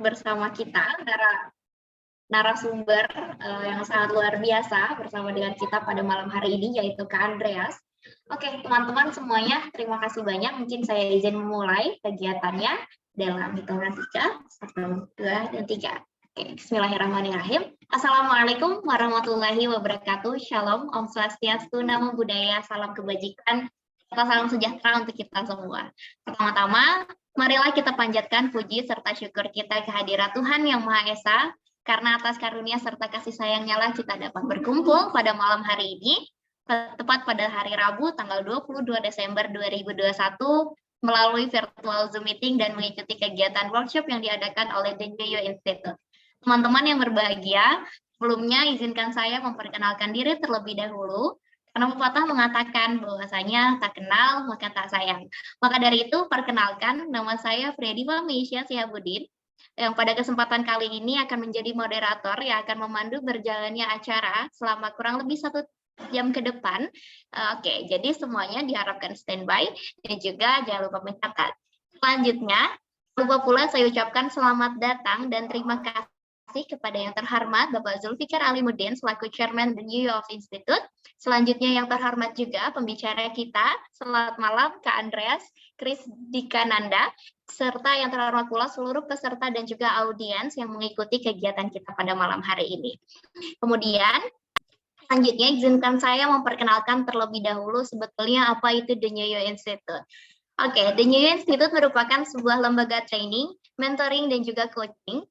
bersama kita narasumber yang sangat luar biasa bersama dengan kita pada malam hari ini, yaitu Kak Andreas. Oke, teman-teman semuanya, terima kasih banyak. Mungkin saya izin memulai kegiatannya dalam hitungan 3, 1, 2, dan 3. Oke, bismillahirrahmanirrahim. Assalamualaikum warahmatullahi wabarakatuh. Shalom, Om Swastiastu, Namo Buddhaya, salam kebajikan, serta salam sejahtera untuk kita semua. Pertama-tama, marilah kita panjatkan puji serta syukur kita kehadirat Tuhan Yang Maha Esa, karena atas karunia serta kasih sayangnya lah kita dapat berkumpul pada malam hari ini, tepat pada hari Rabu tanggal 22 Desember 2021 melalui virtual Zoom meeting dan mengikuti kegiatan workshop yang diadakan oleh The New You Institute. Teman-teman yang berbahagia, sebelumnya izinkan saya memperkenalkan diri terlebih dahulu, karena pepatah mengatakan bahwasanya tak kenal maka tak sayang. Maka dari itu, perkenalkan, nama saya Frediva Meisya Sihabudin, yang pada kesempatan kali ini akan menjadi moderator yang akan memandu berjalannya acara selama kurang lebih 1 jam ke depan. Oke, jadi semuanya diharapkan standby dan juga jangan lupa mencatat. Selanjutnya, lupa pula saya ucapkan selamat datang dan terima kasih kepada yang terhormat Bapak Zulfikar Alimuddin selaku Chairman The New York Institute. Selanjutnya yang terhormat juga pembicara kita, selamat malam Kak Andreas Krisdikananda, serta yang terhormat pula seluruh peserta dan juga audiens yang mengikuti kegiatan kita pada malam hari ini. Kemudian, selanjutnya, izinkan saya memperkenalkan terlebih dahulu sebetulnya apa itu The New You Institute. Oke, The New You Institute merupakan sebuah lembaga training, mentoring, dan juga coaching,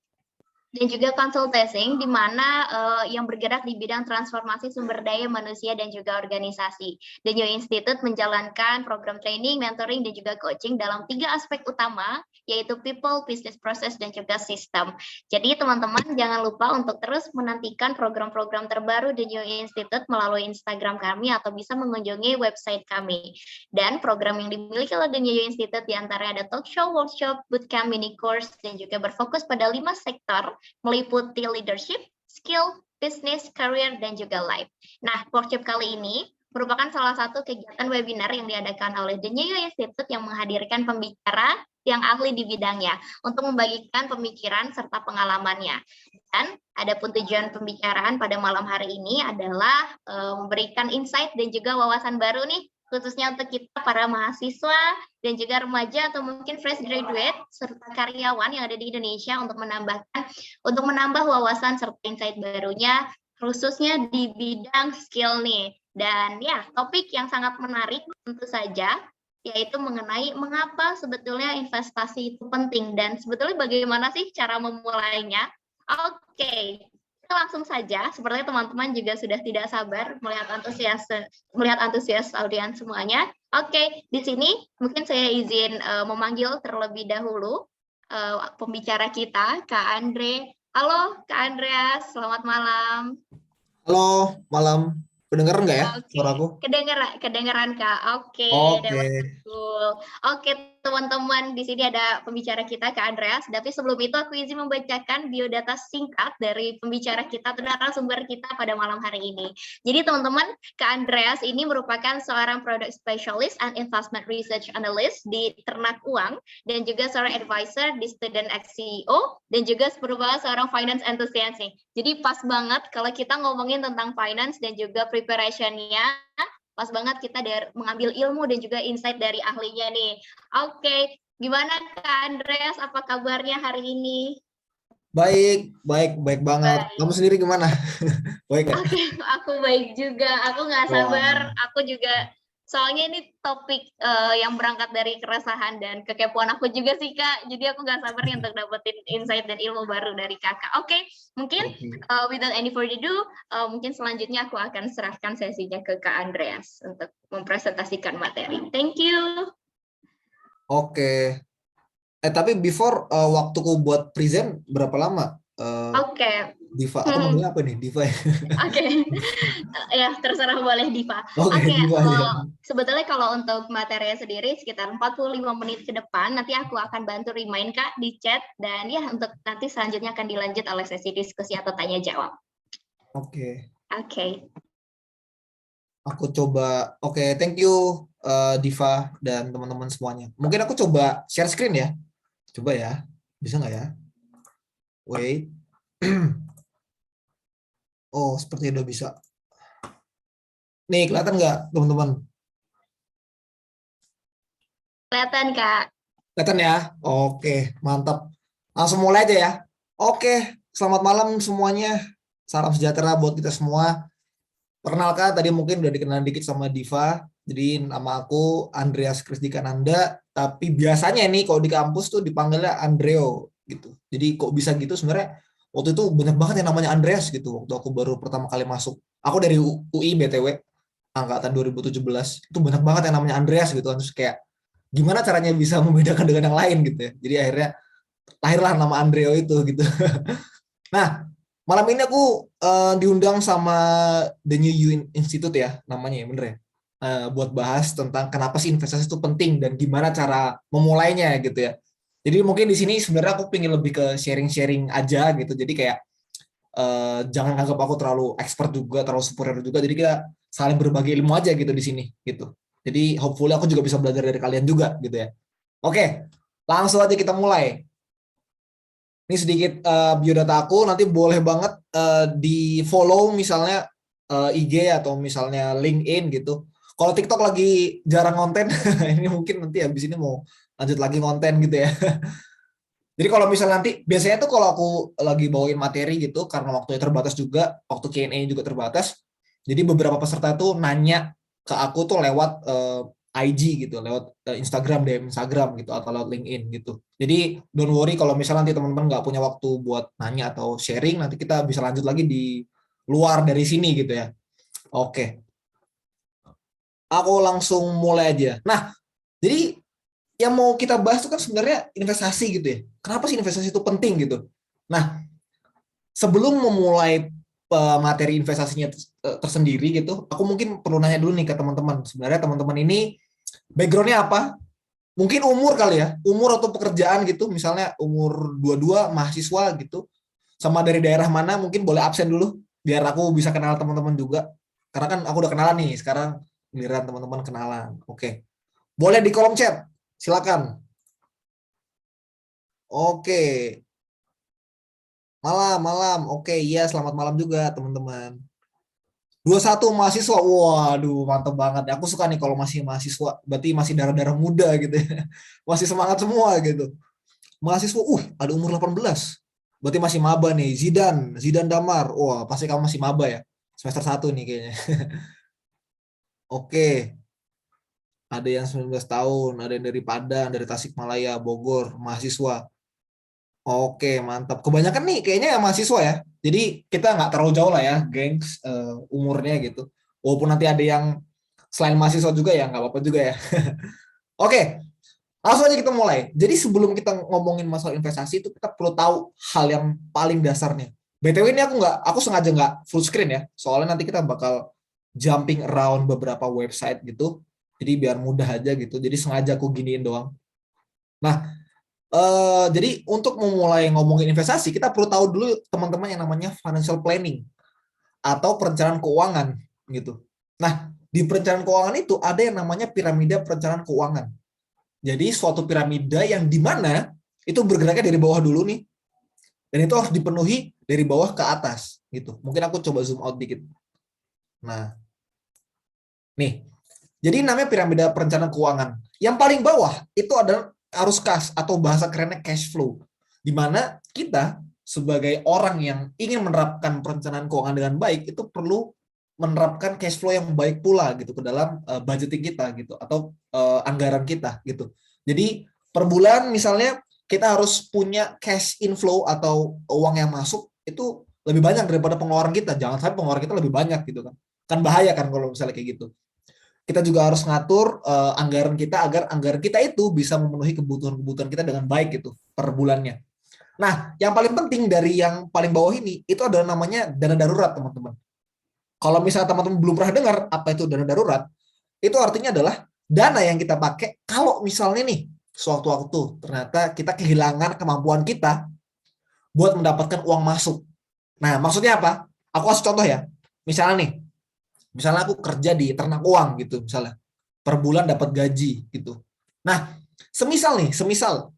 dan juga consulting, di mana yang bergerak di bidang transformasi sumber daya manusia dan juga organisasi. The New Institute menjalankan program training, mentoring, dan juga coaching dalam 3 aspek utama, yaitu people, business process, dan juga sistem. Jadi teman-teman jangan lupa untuk terus menantikan program-program terbaru The New Institute melalui Instagram kami atau bisa mengunjungi website kami. Dan program yang dimiliki oleh The New Institute diantaranya ada talk show, workshop, bootcamp, mini course, dan juga berfokus pada 5 sektor, meliputi leadership, skill, business, career, dan juga life. Nah, workshop kali ini merupakan salah satu kegiatan webinar yang diadakan oleh The New Institute yang menghadirkan pembicara yang ahli di bidangnya untuk membagikan pemikiran serta pengalamannya. Dan adapun tujuan pembicaraan pada malam hari ini adalah memberikan insight dan juga wawasan baru nih, khususnya untuk kita para mahasiswa dan juga remaja atau mungkin fresh graduate serta karyawan yang ada di Indonesia untuk menambah wawasan serta insight barunya, khususnya di bidang skill nih. Dan ya, topik yang sangat menarik tentu saja, yaitu mengenai mengapa sebetulnya investasi itu penting dan sebetulnya bagaimana sih cara memulainya. Oke, kita langsung saja. Sepertinya teman-teman juga sudah tidak sabar melihat antusias audiens semuanya. Oke, di sini mungkin saya izin memanggil terlebih dahulu pembicara kita, Kak Andre. Halo, Kak Andreas, selamat malam. Halo, malam. Kedengeran nggak ya suaraku? Kedengeran Kak. Oke, betul. Oke, teman-teman, di sini ada pembicara kita Kak Andreas. Tapi sebelum itu aku izin membacakan biodata singkat dari pembicara kita atau narasumber kita pada malam hari ini. Jadi teman-teman, Kak Andreas ini merupakan seorang product specialist and investment research analyst di Ternak Uang dan juga seorang advisor di Student X CEO dan juga merupakan seorang finance enthusiast nih. Jadi pas banget kalau kita ngomongin tentang finance dan juga preparation-nya, pas banget kita mengambil ilmu dan juga insight dari ahlinya nih. Oke, gimana Kak Andreas? Apa kabarnya hari ini? Baik banget. Kamu sendiri gimana? Baik ya? Oke, aku baik juga. Aku nggak sabar. Aku juga, soalnya ini topik yang berangkat dari keresahan dan kekepoan aku juga sih Kak. Jadi aku nggak sabar nih untuk dapetin insight dan ilmu baru dari Kakak. Oke, mungkin without any further ado, mungkin selanjutnya aku akan serahkan sesinya ke Kak Andreas untuk mempresentasikan materi. Thank you. Oke. Tapi before waktuku buat present berapa lama? Oke. Diva, aku manggilnya apa nih? Diva ya? Oke. Ya, terserah boleh Diva. Oke, Diva, ya. Sebetulnya kalau untuk materinya sendiri sekitar 45 menit ke depan, nanti aku akan bantu remind Kak di chat, dan ya untuk nanti selanjutnya akan dilanjut oleh sesi diskusi atau tanya jawab. Oke. Aku coba, thank you Diva dan teman-teman semuanya. Mungkin aku coba share screen ya. Coba ya, bisa nggak ya? Wait. Oh, seperti udah bisa. Nih, kelihatan nggak, teman-teman? Kelihatan, Kak. Kelihatan ya? Oke, mantap. Langsung mulai aja ya. Oke, selamat malam semuanya. Salam sejahtera buat kita semua. Perkenalkan, tadi mungkin udah dikenal dikit sama Diva. Jadi nama aku Andreas Krisdikananda, tapi biasanya nih kalau di kampus tuh dipanggilnya Andreo gitu. Jadi kok bisa gitu sebenarnya waktu itu banyak banget yang namanya Andreas gitu waktu aku baru pertama kali masuk. Aku dari UI BTW, angkatan 2017. Itu banyak banget yang namanya Andreas gitu. Terus kayak gimana caranya bisa membedakan dengan yang lain gitu ya. Jadi akhirnya lahirlah nama Andreo itu gitu. Nah, malam ini aku diundang sama The New You Institute ya, namanya ya, bener ya? Buat bahas tentang kenapa sih investasi itu penting dan gimana cara memulainya gitu ya. Jadi mungkin di sini sebenarnya aku pengen lebih ke sharing-sharing aja gitu. Jadi kayak jangan anggap aku terlalu expert juga, terlalu superior juga. Jadi kita saling berbagi ilmu aja gitu di sini gitu. Jadi hopefully aku juga bisa belajar dari kalian juga gitu ya. Oke, langsung aja kita mulai. Ini sedikit biodata aku, nanti boleh banget di follow misalnya IG atau misalnya LinkedIn gitu. Kalau TikTok lagi jarang konten, ini mungkin nanti habis ini mau lanjut lagi konten gitu ya. Jadi kalau misalnya nanti, biasanya tuh kalau aku lagi bawain materi gitu, karena waktunya terbatas juga, waktu Q&A juga terbatas, jadi beberapa peserta tuh nanya ke aku tuh lewat IG gitu, lewat Instagram, DM Instagram gitu, atau lewat LinkedIn gitu. Jadi don't worry kalau misalnya nanti teman-teman nggak punya waktu buat nanya atau sharing, nanti kita bisa lanjut lagi di luar dari sini gitu ya. Oke, aku langsung mulai aja. Nah, jadi yang mau kita bahas itu kan sebenarnya investasi gitu ya. Kenapa sih investasi itu penting gitu? Nah, sebelum memulai materi investasinya tersendiri gitu, aku mungkin perlu nanya dulu nih ke teman-teman. Sebenarnya teman-teman ini backgroundnya apa? Mungkin umur kali ya, umur atau pekerjaan gitu, misalnya umur 22, mahasiswa gitu, sama dari daerah mana, mungkin boleh absen dulu, biar aku bisa kenal teman-teman juga. Karena kan aku udah kenalan nih, sekarang giliran teman-teman kenalan. Oke, boleh di kolom chat, silakan. Oke, malam. Oke, iya selamat malam juga teman-teman. 21 mahasiswa, waduh mantep banget. Aku suka nih kalau masih mahasiswa, berarti masih darah-darah muda gitu ya. Masih semangat semua gitu. Mahasiswa, ada umur 18. Berarti masih maba nih, Zidan Damar. Wah, pasti kamu masih maba ya. Semester 1 nih kayaknya. Oke, ada yang 19 tahun, ada yang dari Padang, dari Tasikmalaya, Bogor, mahasiswa. Oke, mantap. Kebanyakan nih kayaknya ya mahasiswa ya. Jadi kita nggak terlalu jauh lah ya, gengs, umurnya gitu. Walaupun nanti ada yang selain mahasiswa juga ya, nggak apa-apa juga ya. Oke, langsung aja kita mulai. Jadi sebelum kita ngomongin masalah investasi itu kita perlu tahu hal yang paling dasarnya. BTW ini aku sengaja nggak full screen ya, soalnya nanti kita bakal jumping around beberapa website gitu. Jadi biar mudah aja gitu. Jadi sengaja aku giniin doang. Nah, jadi untuk memulai ngomongin investasi, kita perlu tahu dulu teman-teman yang namanya financial planning atau perencanaan keuangan gitu. Nah, di perencanaan keuangan itu ada yang namanya piramida perencanaan keuangan. Jadi suatu piramida yang di mana itu bergeraknya dari bawah dulu nih, dan itu harus dipenuhi dari bawah ke atas gitu. Mungkin aku coba zoom out dikit. Nah, nih. Jadi namanya piramida perencanaan keuangan. Yang paling bawah itu adalah arus kas atau bahasa kerennya cash flow. Di mana kita sebagai orang yang ingin menerapkan perencanaan keuangan dengan baik itu perlu menerapkan cash flow yang baik pula gitu ke dalam budgeting kita gitu atau anggaran kita gitu. Jadi per bulan misalnya kita harus punya cash inflow atau uang yang masuk itu lebih banyak daripada pengeluaran kita. Jangan sampai pengeluaran kita lebih banyak gitu kan. Kan bahaya kan kalau misalnya kayak gitu. Kita juga harus ngatur anggaran kita agar anggaran kita itu bisa memenuhi kebutuhan-kebutuhan kita dengan baik gitu per bulannya. Nah, yang paling penting dari yang paling bawah ini itu adalah namanya dana darurat, teman-teman. Kalau misalnya teman-teman belum pernah dengar apa itu dana darurat, itu artinya adalah dana yang kita pakai kalau misalnya nih suatu waktu ternyata kita kehilangan kemampuan kita buat mendapatkan uang masuk. Nah, maksudnya apa? Aku kasih contoh ya. Misalnya nih, misalnya aku kerja di ternak uang gitu misalnya. Per bulan dapat gaji gitu. Nah, semisal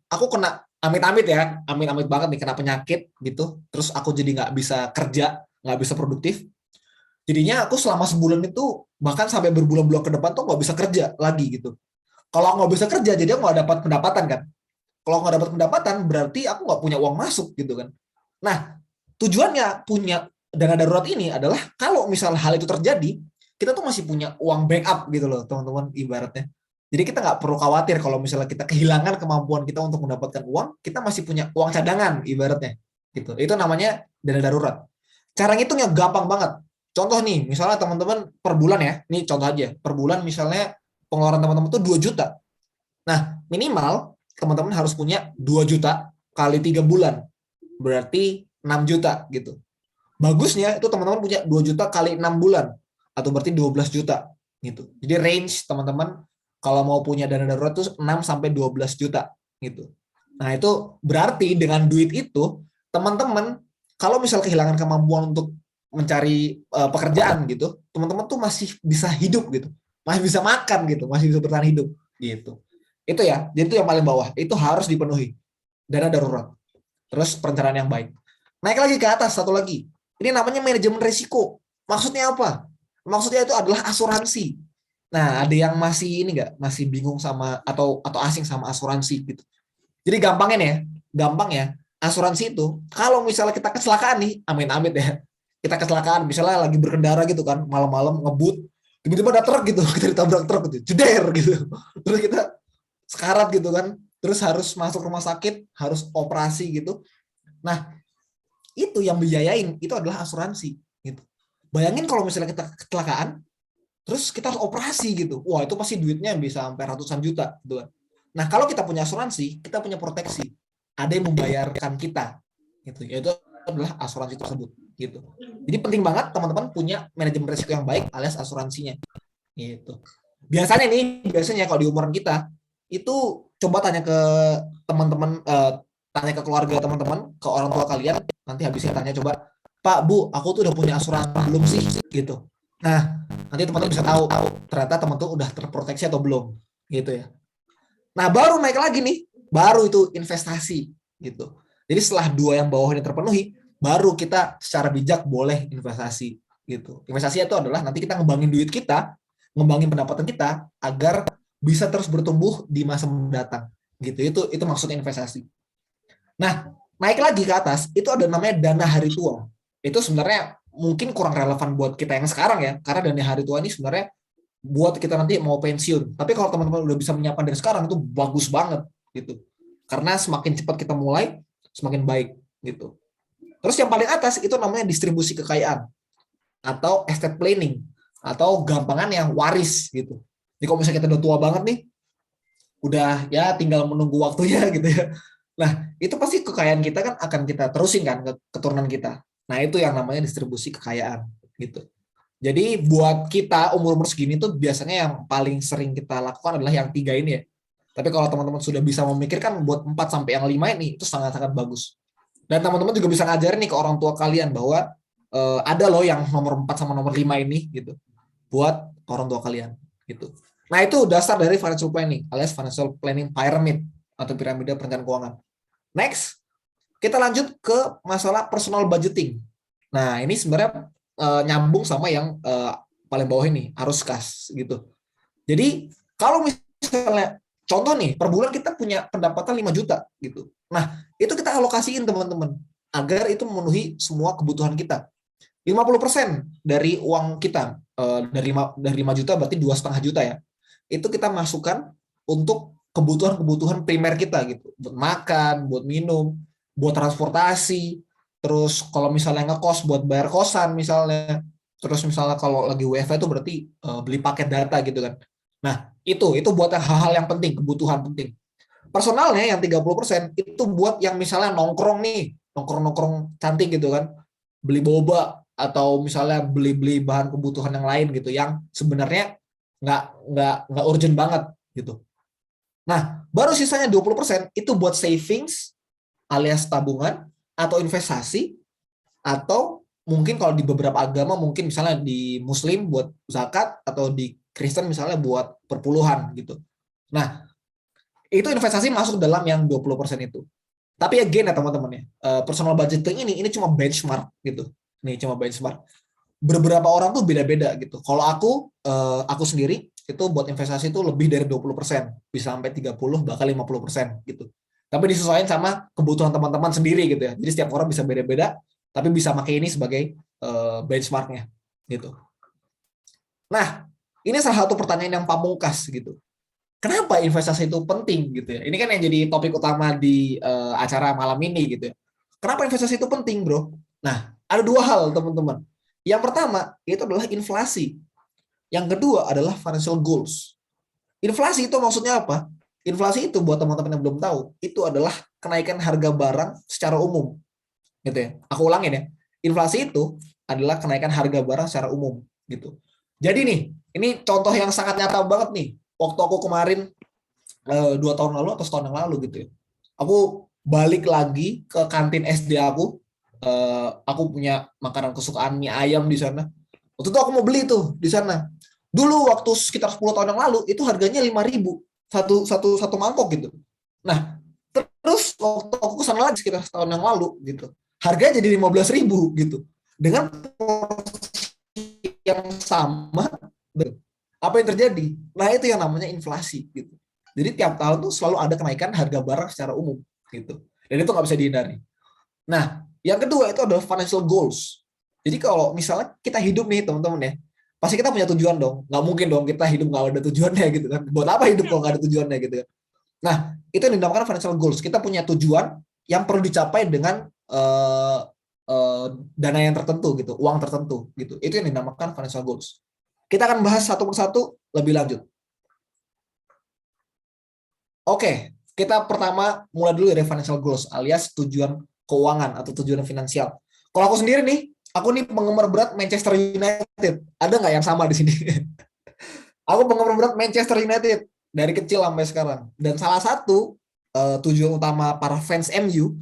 aku kena amit-amit ya, amit-amit banget nih kena penyakit gitu, terus aku jadi nggak bisa kerja, nggak bisa produktif, jadinya aku selama sebulan itu bahkan sampai berbulan-bulan ke depan tuh nggak bisa kerja lagi gitu. Kalau aku nggak bisa kerja, jadi aku nggak dapat pendapatan kan. Kalau nggak dapat pendapatan, berarti aku nggak punya uang masuk gitu kan. Nah, tujuannya punya dana darurat ini adalah kalau misal hal itu terjadi, kita tuh masih punya uang backup gitu loh, teman-teman, ibaratnya. Jadi kita nggak perlu khawatir kalau misalnya kita kehilangan kemampuan kita untuk mendapatkan uang, kita masih punya uang cadangan, ibaratnya. Gitu. Itu namanya dana darurat. Cara ngitungnya gampang banget. Contoh nih, misalnya teman-teman per bulan ya, ini contoh aja, per bulan misalnya pengeluaran teman-teman tuh 2 juta. Nah, minimal teman-teman harus punya 2 juta kali 3 bulan. Berarti 6 juta gitu. Bagusnya itu teman-teman punya 2 juta kali 6 bulan atau berarti 12 juta gitu. Jadi range teman-teman kalau mau punya dana darurat itu 6 sampai 12 juta gitu. Nah, itu berarti dengan duit itu teman-teman kalau misal kehilangan kemampuan untuk mencari pekerjaan gitu, teman-teman tuh masih bisa hidup gitu. Masih bisa makan gitu, masih bisa bertahan hidup gitu. Itu ya, jadi itu yang paling bawah. Itu harus dipenuhi. Dana darurat. Terus perencanaan yang baik. Naik lagi ke atas, satu lagi. Ini namanya manajemen risiko. Maksudnya apa? Maksudnya itu adalah asuransi. Nah, ada yang masih ini nggak, masih bingung sama atau asing sama asuransi gitu. Jadi gampangnya nih ya, gampang ya. Asuransi itu kalau misalnya kita kecelakaan nih, amit-amit ya. Kita kecelakaan, misalnya lagi berkendara gitu kan, malam-malam ngebut, tiba-tiba ada truk gitu, kita ditabrak truk gitu, jeder gitu. Terus kita sekarat gitu kan, terus harus masuk rumah sakit, harus operasi gitu. Nah, itu yang biayain itu adalah asuransi gitu. Bayangin kalau misalnya kita kecelakaan, terus kita harus operasi gitu. Wah, itu pasti duitnya bisa sampai ratusan juta gitu kan. Nah, kalau kita punya asuransi, kita punya proteksi. Ada yang membayarkan kita gitu. Yaitu adalah asuransi tersebut gitu. Jadi penting banget teman-teman punya manajemen risiko yang baik alias asuransinya gitu. Biasanya kalau di umuran kita itu coba tanya ke teman-teman, tanya ke keluarga teman-teman, ke orang tua kalian, nanti habisnya tanya coba, Pak, Bu, aku tuh udah punya asuransi belum sih gitu. Nah, nanti teman-teman bisa tahu ternyata teman tuh udah terproteksi atau belum gitu ya. Nah, baru naik lagi nih, baru itu investasi gitu. Jadi setelah dua yang bawah ini terpenuhi, baru kita secara bijak boleh investasi gitu. Investasi itu adalah nanti kita ngembangin duit kita, ngembangin pendapatan kita agar bisa terus bertumbuh di masa mendatang gitu. Itu maksud investasi. Nah, naik lagi ke atas itu ada namanya dana hari tua. Itu sebenarnya mungkin kurang relevan buat kita yang sekarang ya, karena dana hari tua ini sebenarnya buat kita nanti mau pensiun. Tapi kalau teman-teman udah bisa menyiapkan dari sekarang itu bagus banget gitu. Karena semakin cepat kita mulai, semakin baik gitu. Terus yang paling atas itu namanya distribusi kekayaan atau estate planning atau gampangan yang waris gitu. Jadi kalau misalnya kita udah tua banget nih, udah ya tinggal menunggu waktunya gitu ya. Nah, itu pasti kekayaan kita kan akan kita terusin kan ke keturunan kita. Nah, itu yang namanya distribusi kekayaan gitu. Jadi buat kita umur-umur segini tuh biasanya yang paling sering kita lakukan adalah yang tiga ini ya. Tapi kalau teman-teman sudah bisa memikirkan buat 4 sampai yang 5 ini itu sangat-sangat bagus. Dan teman-teman juga bisa ngajarin nih ke orang tua kalian bahwa ada loh yang nomor 4 sama nomor 5 ini gitu. Buat orang tua kalian gitu. Nah, itu dasar dari financial planning alias financial planning pyramid atau piramida perencanaan keuangan. Next, kita lanjut ke masalah personal budgeting. Nah, ini sebenarnya nyambung sama yang paling bawah ini, arus kas gitu. Jadi, kalau misalnya contoh nih, per bulan kita punya pendapatan 5 juta gitu. Nah, itu kita alokasiin teman-teman agar itu memenuhi semua kebutuhan kita. 50% dari uang kita dari 5 juta berarti 2,5 juta ya. Itu kita masukkan untuk kebutuhan-kebutuhan primer kita gitu. Buat makan, buat minum, buat transportasi, terus kalau misalnya ngekos buat bayar kosan misalnya, terus misalnya kalau lagi WiFi itu berarti beli paket data gitu kan. Nah, itu buat hal-hal yang penting, kebutuhan penting. Personalnya yang 30% itu buat yang misalnya nongkrong nih, nongkrong-nongkrong cantik gitu kan. Beli boba atau misalnya beli-beli bahan kebutuhan yang lain gitu yang sebenarnya nggak urgent banget gitu. Nah, baru sisanya 20% itu buat savings alias tabungan atau investasi, atau mungkin kalau di beberapa agama mungkin misalnya di Muslim buat zakat atau di Kristen misalnya buat perpuluhan gitu. Nah, itu investasi masuk dalam yang 20% itu. Tapi again ya teman-teman ya, personal budgeting ini cuma benchmark gitu. Nih cuma benchmark. Beberapa orang tuh beda-beda gitu. Kalau aku sendiri itu buat investasi itu lebih dari 20%, bisa sampai 30 bahkan 50% gitu. Tapi disesuaikan sama kebutuhan teman-teman sendiri gitu ya. Jadi setiap orang bisa beda-beda, tapi bisa pakai ini sebagai benchmarknya gitu. Nah, ini salah satu pertanyaan yang pamungkas gitu. Kenapa investasi itu penting gitu ya? Ini kan yang jadi topik utama di acara malam ini gitu ya. Kenapa investasi itu penting, bro? Nah, ada dua hal teman-teman. Yang pertama itu adalah inflasi. Yang kedua adalah financial goals. Inflasi itu maksudnya apa? Inflasi itu buat teman-teman yang belum tahu, itu adalah kenaikan harga barang secara umum. Gitu ya. Aku ulangin ya. Inflasi itu adalah kenaikan harga barang secara umum gitu. Jadi nih, ini contoh yang sangat nyata banget nih. Waktu aku kemarin 2 tahun lalu atau setahun yang lalu gitu ya. Aku balik lagi ke kantin SD aku. Aku punya makanan kesukaan mie ayam di sana. Waktu itu aku mau beli tuh di sana. Dulu waktu sekitar 10 tahun yang lalu itu harganya 5.000 satu mangkok gitu. Nah, terus waktu aku kesana lagi sekitar setahun yang lalu gitu. Harganya jadi 15.000 gitu. Dengan porsi yang sama, apa yang terjadi? Nah, itu yang namanya inflasi gitu. Jadi tiap tahun tuh selalu ada kenaikan harga barang secara umum gitu. Dan itu nggak bisa dihindari. Nah, yang kedua itu adalah financial goals. Jadi kalau misalnya kita hidup nih teman-teman ya, pasti kita punya tujuan dong. Nggak mungkin dong kita hidup nggak ada tujuannya gitu kan. Buat apa hidup kalau nggak ada tujuannya gitu kan. Nah, itu yang dinamakan financial goals. Kita punya tujuan yang perlu dicapai dengan dana yang tertentu gitu, uang tertentu gitu. Itu yang dinamakan financial goals. Kita akan bahas satu persatu lebih lanjut. Oke, kita pertama mulai dulu dari financial goals alias tujuan keuangan atau tujuan finansial. Kalau aku sendiri nih, aku nih penggemar berat Manchester United. Ada nggak yang sama di sini? Aku penggemar berat Manchester United dari kecil sampai sekarang. Dan salah satu tujuan utama para fans MU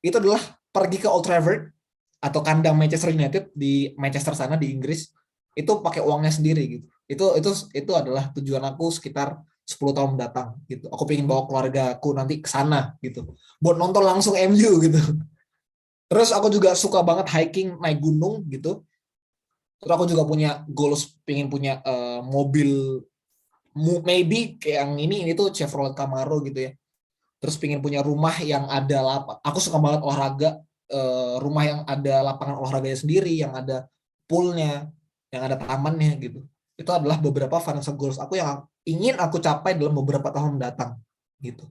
itu adalah pergi ke Old Trafford atau kandang Manchester United di Manchester sana di Inggris itu pakai uangnya sendiri gitu. Itu adalah tujuan aku sekitar 10 tahun mendatang gitu. Aku pengen bawa keluarga aku nanti ke sana gitu. Buat nonton langsung MU gitu. Terus aku juga suka banget hiking, naik gunung gitu. Terus aku juga punya goals pengen punya mobil maybe kayak yang ini tuh Chevrolet Camaro gitu ya. Terus pengen punya rumah yang ada aku suka banget olahraga, rumah yang ada lapangan olahraganya sendiri, yang ada poolnya, yang ada tamannya gitu. Itu adalah beberapa financial goals aku yang ingin aku capai dalam beberapa tahun mendatang gitu.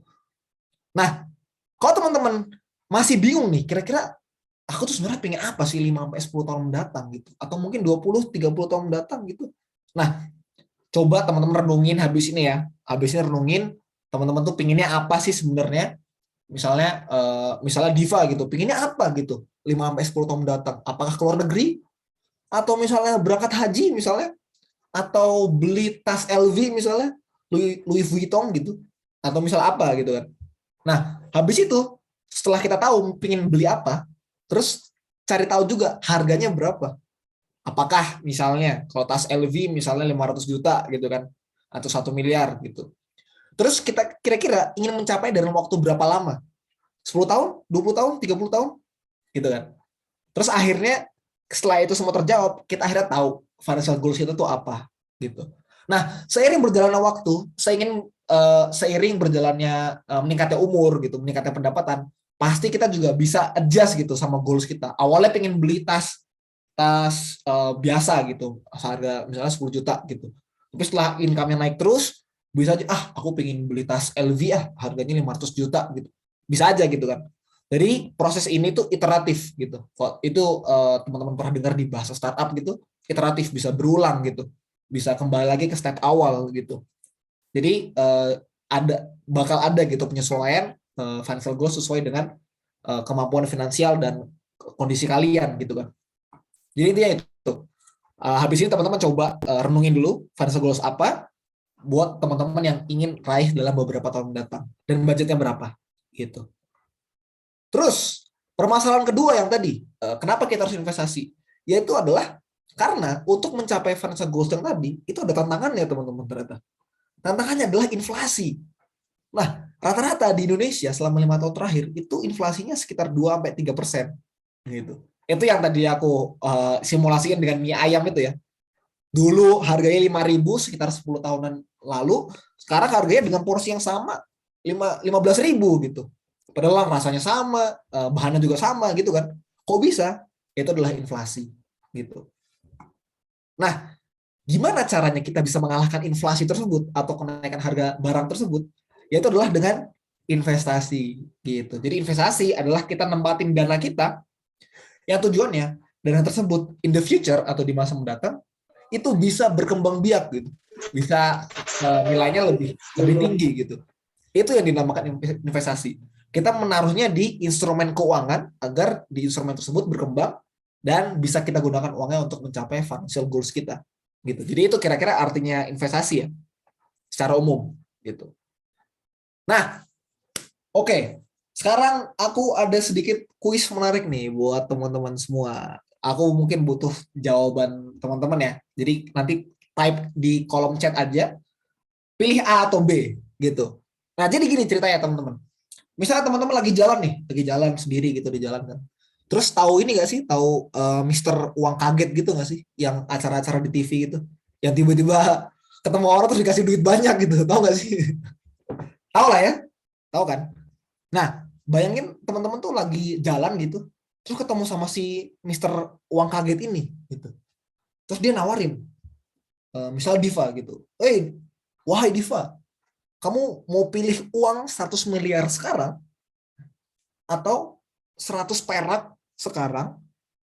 Nah, kalau teman-teman masih bingung nih, kira-kira aku tuh sebenarnya pengen apa sih 5-10 tahun mendatang gitu, atau mungkin 20-30 tahun mendatang gitu. Nah, coba teman-teman renungin habis ini ya. Habis ini renungin teman-teman tuh pinginnya apa sih sebenarnya? Misalnya Diva gitu, pinginnya apa gitu 5-10 tahun mendatang? Apakah keluar negeri? Atau misalnya berangkat haji misalnya? Atau beli tas LV misalnya? Louis Vuitton gitu? Atau misal apa gitu kan? Nah, habis itu setelah kita tahu pingin beli apa, terus cari tahu juga harganya berapa. Apakah misalnya kalau tas LV misalnya 500 juta gitu kan, atau 1 miliar gitu. Terus kita kira-kira ingin mencapai dalam waktu berapa lama? 10 tahun, 20 tahun, 30 tahun gitu kan. Terus akhirnya setelah itu semua terjawab, kita akhirnya tahu financial goals itu tuh apa gitu. Nah, seiring berjalannya waktu, seiring berjalannya meningkatnya umur gitu, meningkatnya pendapatan, pasti kita juga bisa adjust gitu sama goals kita. Awalnya pengen beli tas biasa gitu, harga misalnya 10 juta gitu. Tapi setelah income-nya naik terus, bisa aja aku pengen beli tas LV harganya 500 juta gitu. Bisa aja gitu kan. Jadi proses ini tuh iteratif gitu. Itu teman-teman pernah dengar di bahasa startup gitu, iteratif bisa berulang gitu. Bisa kembali lagi ke step awal gitu. Jadi bakal ada gitu penyesuaian financial goals sesuai dengan kemampuan finansial dan kondisi kalian gitu kan. Jadi intinya itu. Habis ini teman-teman coba renungin dulu financial goals apa buat teman-teman yang ingin raih dalam beberapa tahun mendatang dan budgetnya berapa gitu. Terus permasalahan kedua yang tadi, kenapa kita harus investasi? Yaitu adalah karena untuk mencapai financial goals yang tadi itu ada tantangannya teman-teman ternyata. Tantangannya adalah inflasi. Nah, rata-rata di Indonesia selama 5 tahun terakhir itu inflasinya sekitar 2-3% gitu. Itu yang tadi aku simulasikan dengan mie ayam itu ya. Dulu harganya 5.000 sekitar 10 tahunan lalu, sekarang harganya dengan porsi yang sama 15.000 gitu. Padahal rasanya sama, bahannya juga sama gitu kan. Kok bisa? Itu adalah inflasi gitu. Nah, gimana caranya kita bisa mengalahkan inflasi tersebut atau kenaikan harga barang tersebut? Yaitu adalah dengan investasi gitu. Jadi investasi adalah kita nempatin dana kita yang tujuannya dana tersebut in the future atau di masa mendatang itu bisa berkembang biak gitu. Bisa nilainya lebih tinggi gitu. Itu yang dinamakan investasi. Kita menaruhnya di instrumen keuangan agar di instrumen tersebut berkembang dan bisa kita gunakan uangnya untuk mencapai financial goals kita gitu. Jadi itu kira-kira artinya investasi ya secara umum gitu. Nah, oke. Sekarang aku ada sedikit kuis menarik nih buat teman-teman semua. Aku mungkin butuh jawaban teman-teman ya. Jadi nanti type di kolom chat aja, pilih A atau B gitu. Nah, jadi gini ceritanya teman-teman. Misalnya teman-teman lagi jalan nih, lagi jalan sendiri gitu di jalan kan. Terus tahu ini nggak sih, tahu Mister Uang Kaget gitu nggak sih, yang acara-acara di TV gitu, yang tiba-tiba ketemu orang terus dikasih duit banyak gitu, tahu nggak sih? Tahu lah ya, tahu kan? Nah, bayangin teman-teman tuh lagi jalan gitu, terus ketemu sama si Mister Uang Kaget ini gitu. Terus dia nawarin, misal Diva gitu, wahai Diva, kamu mau pilih uang 100 miliar sekarang atau 100 perak sekarang,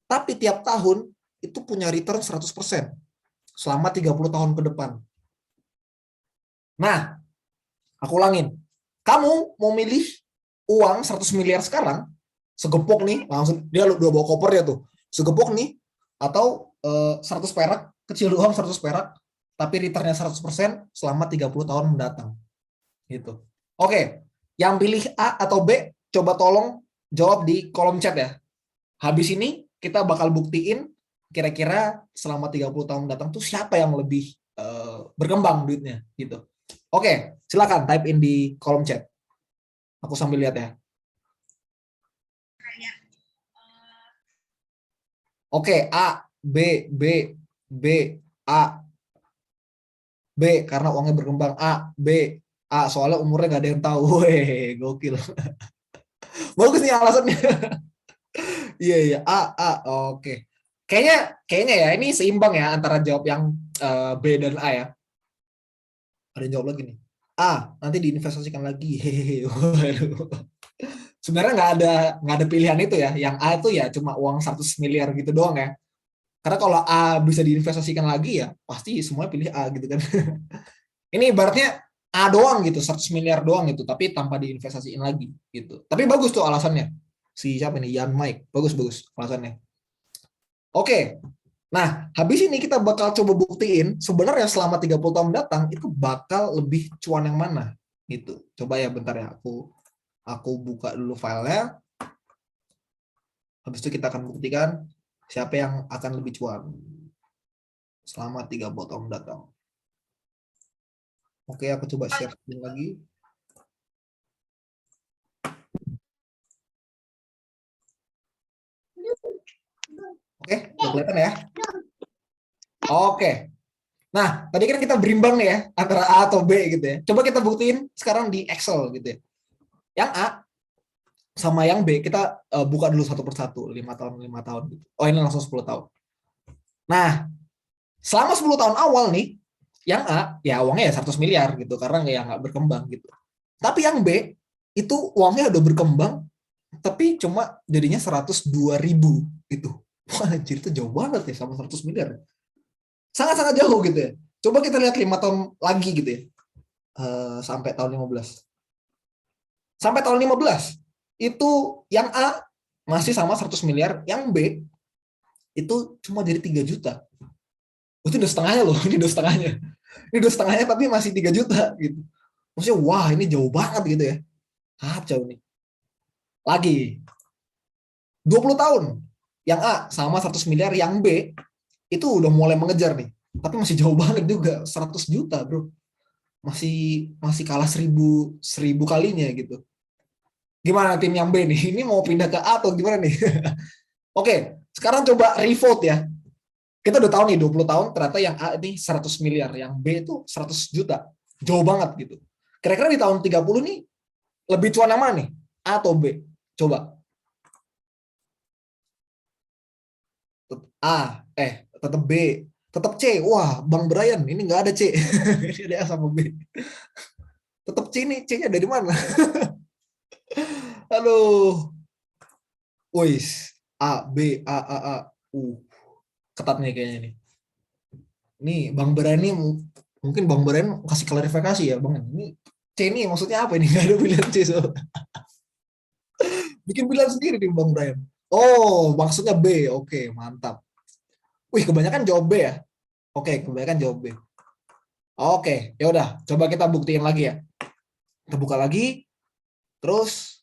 tapi tiap tahun itu punya return 100% selama 30 tahun ke depan. Nah, aku ulangin. Kamu mau milih uang 100 miliar sekarang, segepok nih, langsung dia udah bawa koper ya tuh, segepok nih, atau 100 perak, kecil doang 100 perak, tapi returnnya 100% selama 30 tahun mendatang. Gitu. Oke, yang pilih A atau B, coba tolong jawab di kolom chat ya. Habis ini kita bakal buktiin kira-kira selama 30 tahun mendatang tuh siapa yang lebih berkembang duitnya gitu. Oke, silakan type in di kolom chat. Aku sambil lihat ya. Oke, A, B, B, B, A, B karena uangnya berkembang. A, B, A soalnya umurnya nggak ada yang tahu. Weh, gokil. Bagus nih alasannya. Iya iya A oke. Kayaknya ya ini seimbang ya antara jawab yang B dan A ya. Ada yang jawab lagi nih. A nanti diinvestasikan lagi. Hehehe. Sebenarnya nggak ada pilihan itu ya. Yang A itu ya cuma uang 100 miliar gitu doang ya. Karena kalau A bisa diinvestasikan lagi ya pasti semuanya pilih A gitu kan. Ini ibaratnya A doang gitu, 100 miliar doang gitu, tapi tanpa diinvestasiin lagi gitu. Tapi bagus tuh alasannya. Si siapa nih? Yan Mike. Bagus alasannya. Oke. Nah, habis ini kita bakal coba buktiin sebenarnya selama 30 tahun mendatang itu bakal lebih cuan yang mana gitu. Coba ya bentar ya, aku buka dulu filenya. Habis itu kita akan buktikan siapa yang akan lebih cuan selama 30 tahun mendatang. Oke, aku coba share screen lagi. Oke, udah kelihatan ya? Oke. Nah, tadi kan kita berimbang nih ya, antara A atau B gitu ya. Coba kita buktiin sekarang di Excel gitu ya. Yang A sama yang B, kita buka dulu satu persatu, 5 tahun, 5 tahun gitu. Oh, ini langsung 10 tahun. Nah, selama 10 tahun awal nih, yang A, ya uangnya ya 100 miliar gitu, karena nggak berkembang gitu. Tapi yang B, itu uangnya udah berkembang, tapi cuma jadinya 102.000 gitu. Wah, anjir, itu jauh banget ya sama 100 miliar. Sangat-sangat jauh gitu ya. Coba kita lihat 5 tahun lagi gitu ya. Sampai tahun 15. Sampai tahun 15, itu yang A masih sama 100 miliar, yang B itu cuma jadi 3 juta. Itu udah setengahnya loh, ini udah setengahnya. Ini udah setengahnya tapi masih 3 juta gitu. Maksudnya wah ini jauh banget gitu ya. Sangat jauh nih. Lagi, 20 tahun. Yang A sama 100 miliar, yang B itu udah mulai mengejar nih. Tapi masih jauh banget juga, 100 juta bro. masih kalah 1000 kalinya gitu. Gimana tim yang B nih? Ini mau pindah ke A atau gimana nih? Oke, sekarang coba revote ya. Kita udah tahu nih 20 tahun ternyata yang A ini 100 miliar, yang B itu 100 juta. Jauh banget gitu. Kira-kira di tahun 30 nih lebih cuan yang mana nih? A atau B? Coba. A, tetap B, tetap C. Wah, Bang Brian, ini nggak ada C. Ini ada A sama B. Tetap C nih, C-nya dari mana? Aduh. Wis, A, B, A. Ketat nih kayaknya nih. Nih, Bang Brian nih mungkin Bang Brian kasih klarifikasi ya, Bang. Ini C ini maksudnya apa ini? Nggak ada pilihan C. So. Bikin pilihan sendiri nih Bang Brian. Oh, maksudnya B. Oke, mantap. Wih, kebanyakan jawab B ya. Oke, kebanyakan jawab B. Oke, ya udah, coba kita buktiin lagi ya. Kita buka lagi. Terus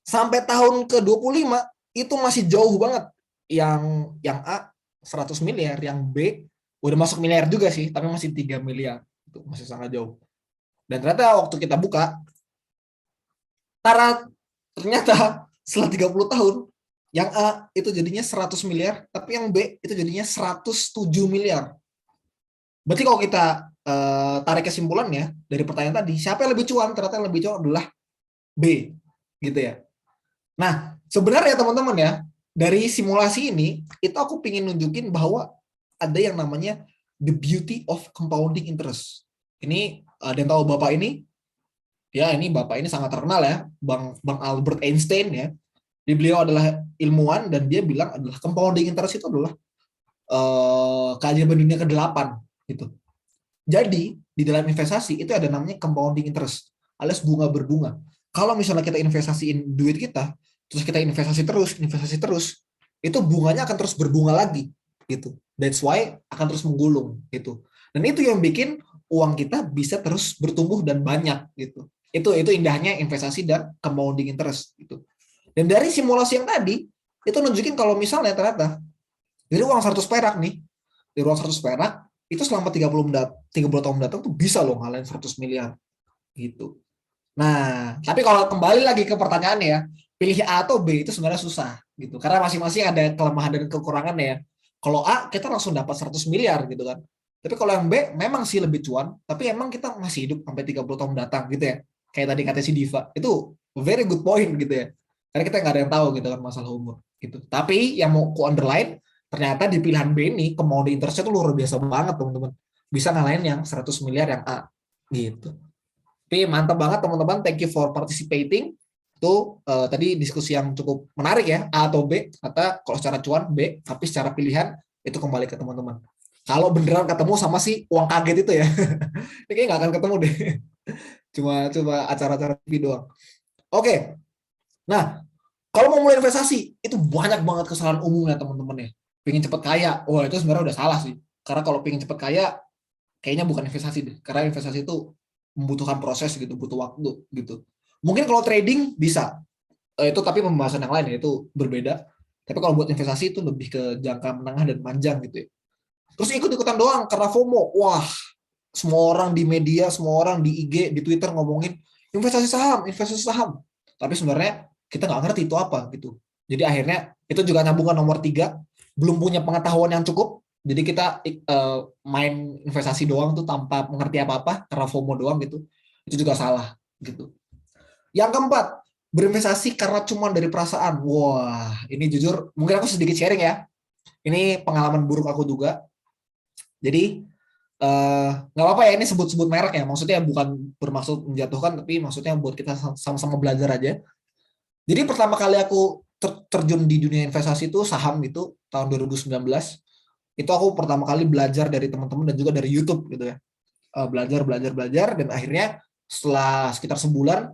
sampai tahun ke-25 itu masih jauh banget. Yang A 100 miliar, yang B udah masuk miliar juga sih, tapi masih 3 miliar. Itu masih sangat jauh. Dan ternyata waktu kita buka, ternyata setelah 30 tahun, yang A itu jadinya 100 miliar, tapi yang B itu jadinya 107 miliar. Berarti kalau kita tarik kesimpulannya dari pertanyaan tadi, siapa yang lebih cuan? Ternyata yang lebih cuan adalah B, gitu ya. Nah, sebenarnya teman-teman ya, dari simulasi ini, itu aku ingin nunjukin bahwa ada yang namanya the beauty of compounding interest. Ini ada yang tahu Bapak ini? Ya, ini Bapak ini sangat terkenal ya, Bang Albert Einstein ya. Beliau adalah ilmuwan dan dia bilang adalah compounding interest itu adalah keajaiban dunia ke-8 gitu. Jadi, di dalam investasi itu ada namanya compounding interest, alias bunga berbunga. Kalau misalnya kita investasiin duit kita, terus kita investasi terus, itu bunganya akan terus berbunga lagi gitu. That's why akan terus menggulung gitu. Dan itu yang bikin uang kita bisa terus bertumbuh dan banyak gitu. Itu indahnya investasi dan compounding interest gitu. Dan dari simulasi yang tadi, itu nunjukin kalau misalnya ternyata dari uang 100 perak nih, dari uang 100 perak, itu selama 30 tahun mendatang tuh bisa loh ngalahin 100 miliar gitu. Nah, tapi kalau kembali lagi ke pertanyaannya ya, pilih A atau B itu sebenarnya susah gitu. Karena masing-masing ada kelemahan dan kekurangannya ya. Kalau A kita langsung dapat 100 miliar gitu kan. Tapi kalau yang B memang sih lebih cuan, tapi emang kita masih hidup sampai 30 tahun mendatang gitu ya. Kayak tadi kata si Diva, itu very good point gitu ya. Karena kita nggak ada yang tahu gitu kan masalah umur gitu. Tapi yang mau ku underline, ternyata di pilihan B ini compounding interest-nya tuh luar biasa banget teman-teman. Bisa ngalahin yang 100 miliar yang A gitu. Tapi mantap banget teman-teman, thank you for participating. Itu tadi diskusi yang cukup menarik ya, A atau B. Kata kalau secara cuan B, tapi secara pilihan itu kembali ke teman-teman. Kalau beneran ketemu sama si uang kaget itu ya, ini kayaknya nggak akan ketemu deh. Cuma acara-acara TV doang. Oke, nah kalau mau mulai investasi, itu banyak banget kesalahan umumnya teman-teman ya. Pengen cepet kaya, wah itu sebenarnya udah salah sih. Karena kalau pengen cepet kaya, kayaknya bukan investasi deh. Karena investasi itu membutuhkan proses gitu, butuh waktu gitu. Mungkin kalau trading bisa, itu tapi pembahasan yang lain ya, itu berbeda. Tapi kalau buat investasi itu lebih ke jangka menengah dan panjang gitu ya. Terus ikut-ikutan doang karena FOMO. Wah, semua orang di media, semua orang di IG, di Twitter ngomongin investasi saham, investasi saham. Tapi sebenarnya kita nggak ngerti itu apa gitu. Jadi akhirnya itu juga nyambungan nomor 3, belum punya pengetahuan yang cukup. Jadi kita main investasi doang tuh tanpa mengerti apa-apa karena FOMO doang gitu. Itu juga salah gitu. Yang keempat, berinvestasi karena cuma dari perasaan. Wah, ini jujur mungkin aku sedikit sharing ya. Ini pengalaman buruk aku juga. Jadi nggak apa-apa ya ini sebut-sebut merek ya. Maksudnya bukan bermaksud menjatuhkan, tapi maksudnya buat kita sama-sama belajar aja. Jadi pertama kali aku terjun di dunia investasi itu saham itu tahun 2019. Itu aku pertama kali belajar dari teman-teman dan juga dari YouTube gitu ya. Belajar dan akhirnya setelah sekitar sebulan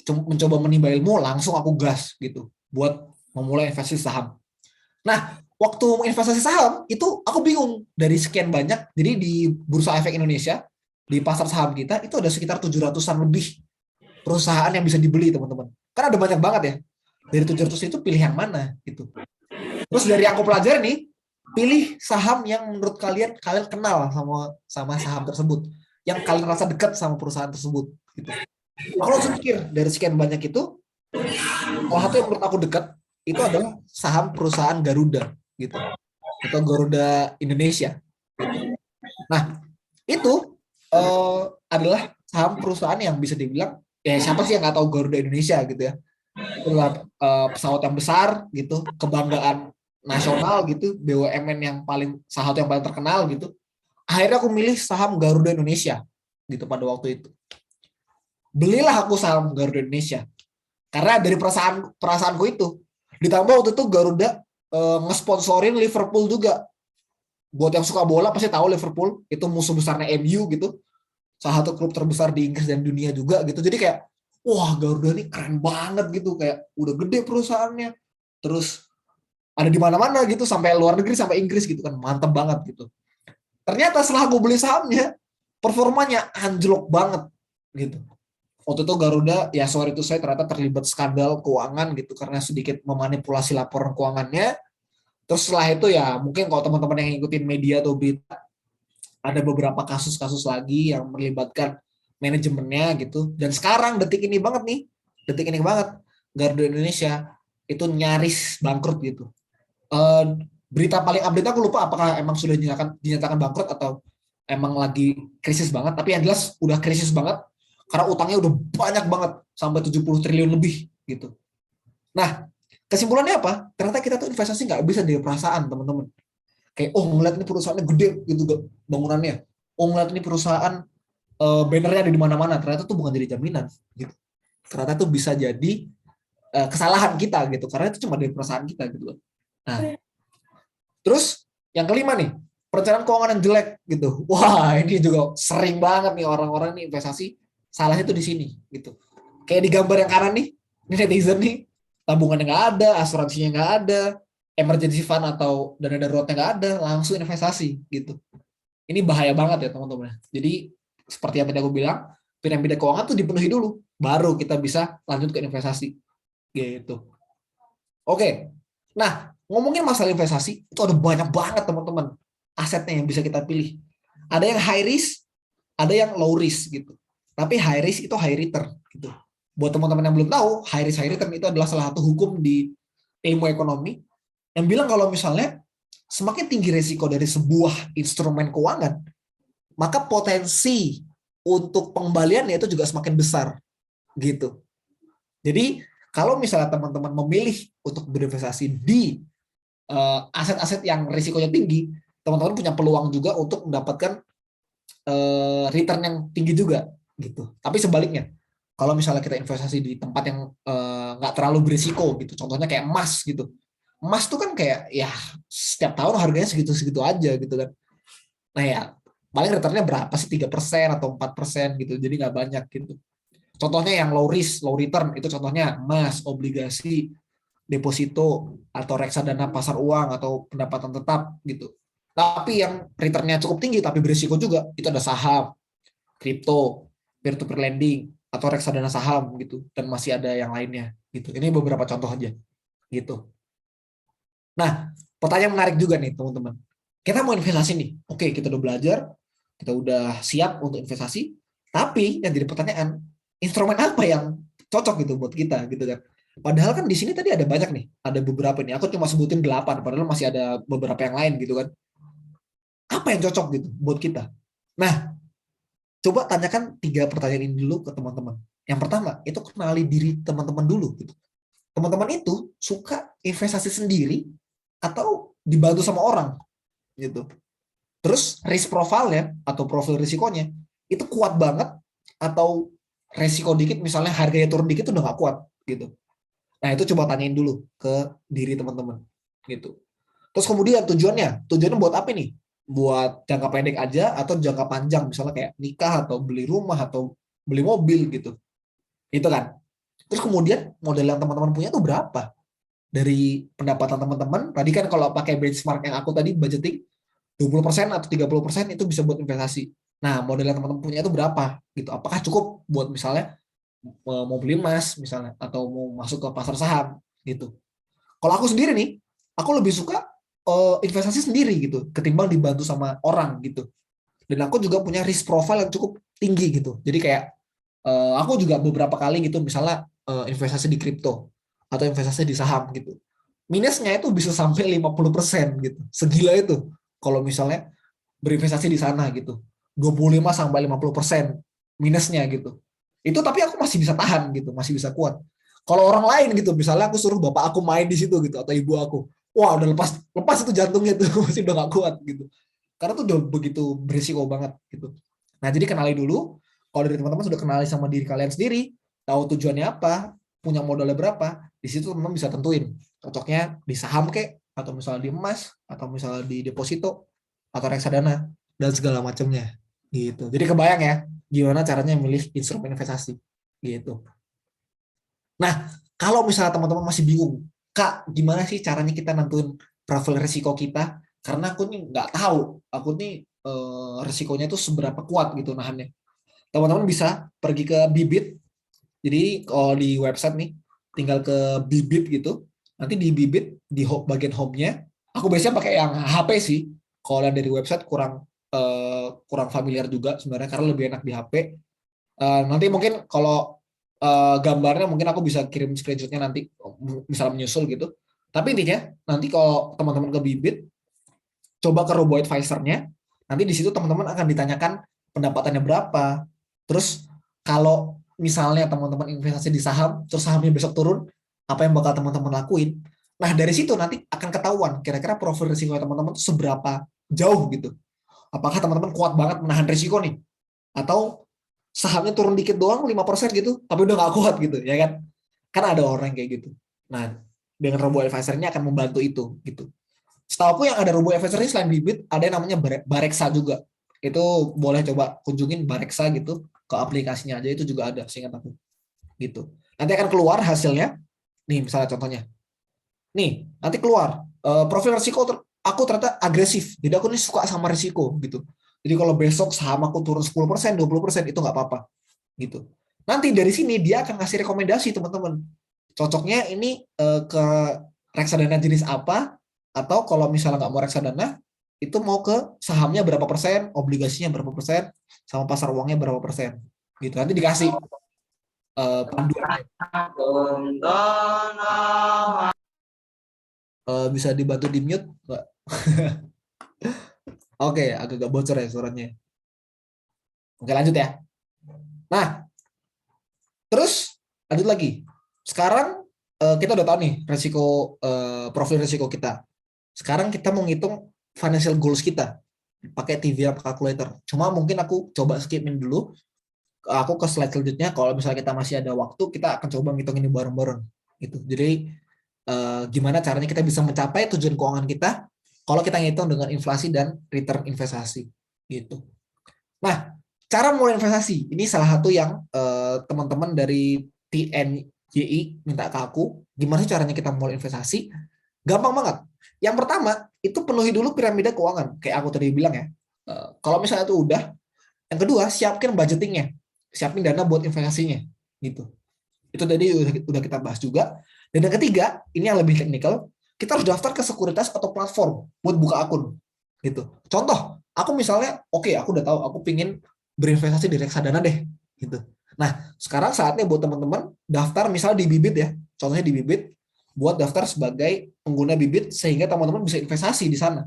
mencoba menimba ilmu langsung aku gas gitu buat memulai investasi saham. Nah, waktu investasi saham itu aku bingung dari sekian banyak. Jadi di Bursa Efek Indonesia di pasar saham kita itu ada sekitar 700-an lebih perusahaan yang bisa dibeli teman-teman. Karena ada banyak banget ya. Dari 700 itu pilih yang mana gitu. Terus dari yang aku pelajari nih, pilih saham yang menurut kalian kenal sama saham tersebut. yang kalian rasa dekat sama perusahaan tersebut gitu. Aku langsung pikir dari sekian banyak itu, salah satu yang menurut aku dekat itu adalah saham perusahaan Garuda gitu, atau Garuda Indonesia gitu. Nah, itu adalah saham perusahaan yang bisa dibilang, ya siapa sih yang nggak tahu Garuda Indonesia gitu ya. Itu adalah pesawat yang besar gitu, kebanggaan nasional gitu, BUMN yang paling, salah satu yang paling terkenal gitu. Akhirnya aku milih saham Garuda Indonesia gitu pada waktu itu. Belilah aku saham Garuda Indonesia karena dari perasaanku itu. Ditambah waktu itu Garuda ngesponsorin Liverpool juga. Buat yang suka bola pasti tahu Liverpool itu musuh besarnya MU gitu, salah satu klub terbesar di Inggris dan dunia juga gitu. Jadi kayak, wah Garuda ini keren banget gitu, kayak udah gede perusahaannya, terus ada di mana-mana gitu, sampai luar negeri, sampai Inggris gitu kan, mantep banget gitu. Ternyata setelah gue beli sahamnya, performanya anjlok banget gitu. Waktu itu Garuda, ya sorry itu saya ternyata terlibat skandal keuangan gitu, karena sedikit memanipulasi laporan keuangannya. Terus setelah itu ya mungkin kalau teman-teman yang ngikutin media atau berita, ada beberapa kasus-kasus lagi yang melibatkan manajemennya gitu. Dan sekarang detik ini banget, Garuda Indonesia itu nyaris bangkrut gitu. Berita paling update aku lupa apakah emang sudah dinyatakan bangkrut atau emang lagi krisis banget. Tapi yang jelas udah krisis banget karena utangnya udah banyak banget sampai 70 triliun lebih gitu. Nah, kesimpulannya apa? Ternyata kita tuh investasi nggak bisa dari perasaan, teman-teman. Kayak, oh ngeliat ini perusahaannya gede gitu bangunannya. Oh ngeliat ini perusahaan bannernya ada di mana-mana. Ternyata tuh bukan jadi jaminan. Gitu. Ternyata tuh bisa jadi kesalahan kita gitu. Karena itu cuma dari perasaan kita gitu. Nah, terus yang kelima nih, perencanaan keuangan yang jelek gitu. Wah ini juga sering banget nih orang-orang nih investasi. Salahnya tuh di sini gitu. Kayak di gambar yang kanan nih, ini netizen nih, tabungannya nggak ada, asuransinya nggak ada, emergency fund atau dana daruratnya nggak ada, langsung investasi gitu. Ini bahaya banget ya teman-teman. Jadi seperti yang tadi aku bilang, piramida keuangan tuh dipenuhi dulu, baru kita bisa lanjut ke investasi gitu. Oke, nah ngomongin masalah investasi itu ada banyak banget teman-teman asetnya yang bisa kita pilih. Ada yang high risk, ada yang low risk gitu. Tapi high risk itu high return gitu. Buat teman-teman yang belum tahu, high risk high return itu adalah salah satu hukum di ilmu ekonomi yang bilang kalau misalnya semakin tinggi risiko dari sebuah instrumen keuangan, maka potensi untuk pengembaliannya itu juga semakin besar gitu. Jadi kalau misalnya teman-teman memilih untuk berinvestasi di aset-aset yang risikonya tinggi, teman-teman punya peluang juga untuk mendapatkan return yang tinggi juga gitu. Tapi sebaliknya, kalau misalnya kita investasi di tempat yang nggak terlalu berisiko gitu, contohnya kayak emas gitu. Emas tuh kan kayak ya setiap tahun harganya segitu-segitu aja gitu kan. Nah ya paling returnnya berapa sih, 3% atau 4% gitu, jadi nggak banyak gitu. Contohnya yang low risk, low return itu contohnya emas, obligasi, deposito, atau reksadana pasar uang atau pendapatan tetap gitu. Tapi yang returnnya cukup tinggi tapi berisiko juga, itu ada saham, kripto, peer-to-peer lending, atau reksadana saham gitu, dan masih ada yang lainnya gitu. Ini beberapa contoh aja gitu. Nah, pertanyaan menarik juga nih teman-teman. Kita mau investasi nih, oke kita udah belajar, kita udah siap untuk investasi, tapi yang jadi pertanyaan, instrumen apa yang cocok gitu buat kita gitu kan. Padahal kan di sini tadi ada banyak nih, ada beberapa nih. Aku cuma sebutin 8, padahal masih ada beberapa yang lain gitu kan. Apa yang cocok gitu buat kita? Nah, coba tanyakan 3 pertanyaan ini dulu ke teman-teman. Yang pertama, itu kenali diri teman-teman dulu gitu. Teman-teman itu suka investasi sendiri atau dibantu sama orang gitu. Terus risk profile-nya atau profil risikonya itu kuat banget atau resiko dikit, misalnya harganya turun dikit udah nggak kuat gitu. Nah itu coba tanyain dulu ke diri teman-teman gitu. Terus kemudian tujuannya buat apa nih? Buat jangka pendek aja atau jangka panjang, misalnya kayak nikah atau beli rumah atau beli mobil gitu. Itu kan. Terus kemudian modal yang teman-teman punya tuh berapa? Dari pendapatan teman-teman, tadi kan kalau pakai benchmark yang aku tadi budgeting 20% atau 30% itu bisa buat investasi. Nah, modal yang teman-teman punya itu berapa gitu? Apakah cukup buat misalnya mau beli emas misalnya atau mau masuk ke pasar saham gitu. Kalau aku sendiri nih, aku lebih suka investasi sendiri gitu ketimbang dibantu sama orang gitu. Dan aku juga punya risk profile yang cukup tinggi gitu. Jadi kayak aku juga beberapa kali gitu misalnya investasi di kripto atau investasi di saham gitu. Minusnya itu bisa sampai 50% gitu. Segila itu kalau misalnya berinvestasi di sana gitu. 25 sampai 50% minusnya gitu. Itu tapi aku masih bisa tahan gitu, masih bisa kuat. Kalau orang lain gitu, misalnya aku suruh bapak aku main di situ gitu atau ibu aku, wah udah lepas lepas itu jantungnya tuh masih udah gak kuat gitu. Karena tuh udah begitu berisiko banget gitu. Nah, jadi kenali dulu. Kalau dari teman-teman sudah kenali sama diri kalian sendiri, tahu tujuannya apa, punya modalnya berapa, di situ teman-teman bisa tentuin cocoknya di saham kek, atau misalnya di emas, atau misalnya di deposito, atau reksadana, dan segala macamnya. Gitu. Jadi kebayang ya, gimana caranya memilih instrumen investasi. Gitu. Nah, kalau misalnya teman-teman masih bingung, Kak, gimana sih caranya kita nentuin profil risiko kita? Karena aku nih nggak tahu, aku nih risikonya itu seberapa kuat gitu nahannya. Teman-teman bisa pergi ke Bibit. Jadi kalau di website nih, tinggal ke Bibit gitu. Nanti di Bibit di bagian home-nya, aku biasanya pakai yang HP sih. Kalau yang dari website kurang familiar juga sebenarnya karena lebih enak di HP. Nanti mungkin kalau gambarnya mungkin aku bisa kirim screenshotnya nanti, misalnya menyusul gitu. Tapi intinya nanti kalau teman-teman ke Bibit, coba ke robo advisor-nya, nanti di situ teman-teman akan ditanyakan pendapatannya berapa. Terus kalau misalnya teman-teman investasi di saham, terus sahamnya besok turun, apa yang bakal teman-teman lakuin? Nah, dari situ nanti akan ketahuan kira-kira profil risiko teman-teman itu seberapa jauh gitu. Apakah teman-teman kuat banget menahan risiko nih? Atau sahamnya turun dikit doang 5% gitu, tapi udah nggak kuat gitu, ya kan? Kan ada orang kayak gitu. Nah, dengan robo advisor ini akan membantu itu gitu. Setahu aku yang ada robo advisor ini selain Bibit, ada yang namanya Bareksa juga. Itu boleh coba kunjungin Bareksa gitu, ke aplikasinya aja itu juga ada, seingat aku. Gitu. Nanti akan keluar hasilnya. Nih, misalnya contohnya. Nih, nanti keluar profil risiko aku ternyata agresif. Jadi aku nih suka sama risiko gitu. Jadi kalau besok saham aku turun 10%, 20% itu nggak apa-apa gitu. Nanti dari sini dia akan ngasih rekomendasi teman-teman. Cocoknya ini ke reksadana jenis apa, atau kalau misalnya nggak mau reksadana, itu mau ke sahamnya berapa persen, obligasinya berapa persen, sama pasar uangnya berapa persen. Gitu. Nanti dikasih panduannya. Bisa dibantu di mute, Mbak? Oke, agak-agak bocor ya suaranya. Oke, lanjut ya. Nah, terus lanjut lagi. Sekarang kita udah tahu nih profil risiko kita. Sekarang kita mau ngitung financial goals kita pakai TVR calculator. Cuma mungkin aku coba skipin dulu. Aku ke slide selanjutnya. Kalau misalnya kita masih ada waktu, kita akan coba ngitung ini bareng-bareng. Gitu. Jadi gimana caranya kita bisa mencapai tujuan keuangan kita kalau kita ngitung dengan inflasi dan return investasi. Gitu. Nah, cara mulai investasi ini salah satu yang teman-teman dari TNJI minta ke aku. Gimana sih caranya kita mulai investasi? Gampang banget. Yang pertama, itu penuhi dulu piramida keuangan. Kayak aku tadi bilang ya. Kalau misalnya itu udah, yang kedua, siapkan budgetingnya. Siapin dana buat investasinya. Gitu. Itu tadi udah kita bahas juga. Dan yang ketiga, ini yang lebih teknikal, kita harus daftar ke sekuritas atau platform buat buka akun. Gitu. Contoh, aku misalnya, oke, aku udah tahu, aku pingin berinvestasi di reksadana deh. Gitu. Nah, sekarang saatnya buat teman-teman daftar misalnya di Bibit ya. Contohnya di Bibit, buat daftar sebagai pengguna Bibit sehingga teman-teman bisa investasi di sana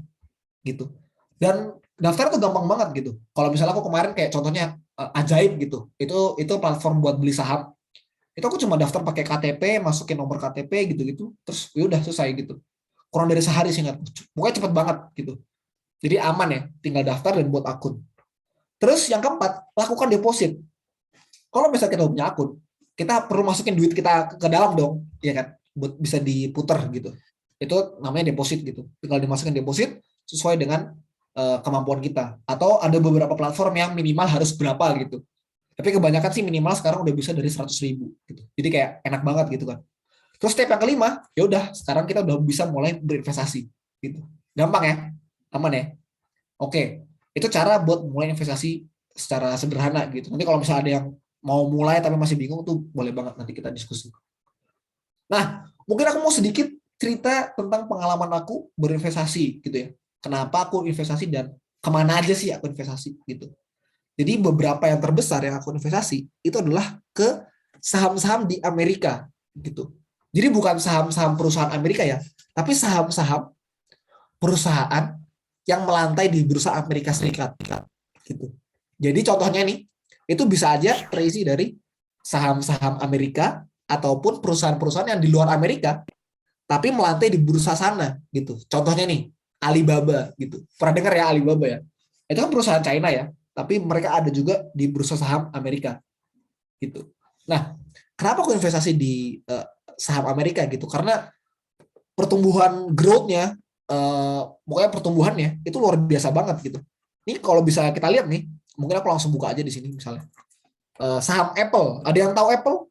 gitu. Dan daftar tuh gampang banget gitu. Kalau misalnya aku kemarin kayak contohnya Ajaib gitu. Itu platform buat beli saham. Itu aku cuma daftar pakai KTP, masukin nomor KTP gitu-gitu, terus ya udah selesai gitu. Kurang dari sehari singkat. Pokoknya cepet banget gitu. Jadi aman ya, tinggal daftar dan buat akun. Terus yang keempat, lakukan deposit. Kalau misalnya kita punya akun, kita perlu masukin duit kita ke dalam dong, ya kan? Buat bisa diputar gitu. Itu namanya deposit gitu. Tinggal dimasukin deposit sesuai dengan kemampuan kita. Atau ada beberapa platform yang minimal harus berapa gitu. Tapi kebanyakan sih minimal sekarang udah bisa dari 100.000 gitu. Jadi kayak enak banget gitu kan. Terus step yang kelima, ya udah sekarang kita udah bisa mulai berinvestasi gitu. Gampang ya? Aman ya? Oke. Itu cara buat mulai investasi secara sederhana gitu. Nanti kalau misalnya ada yang mau mulai tapi masih bingung tuh boleh banget nanti kita diskusi. Nah, mungkin aku mau sedikit cerita tentang pengalaman aku berinvestasi gitu ya. Kenapa aku investasi dan kemana aja sih aku investasi gitu. Jadi beberapa yang terbesar yang aku investasi itu adalah ke saham-saham di Amerika gitu. Jadi bukan saham-saham perusahaan Amerika ya, tapi saham-saham perusahaan yang melantai di bursa Amerika Serikat gitu. Jadi contohnya nih, itu bisa aja terisi dari saham-saham Amerika ataupun perusahaan-perusahaan yang di luar Amerika tapi melantai di bursa sana gitu. Contohnya nih, Alibaba gitu. Pernah dengar ya Alibaba ya? Itu kan perusahaan China ya, tapi mereka ada juga di bursa saham Amerika gitu. Nah, kenapa aku investasi di saham Amerika gitu? Karena pertumbuhan growth-nya, pokoknya pertumbuhannya itu luar biasa banget gitu. Ini kalau bisa kita lihat nih, mungkin aku langsung buka aja di sini misalnya. Saham Apple, ada yang tahu Apple?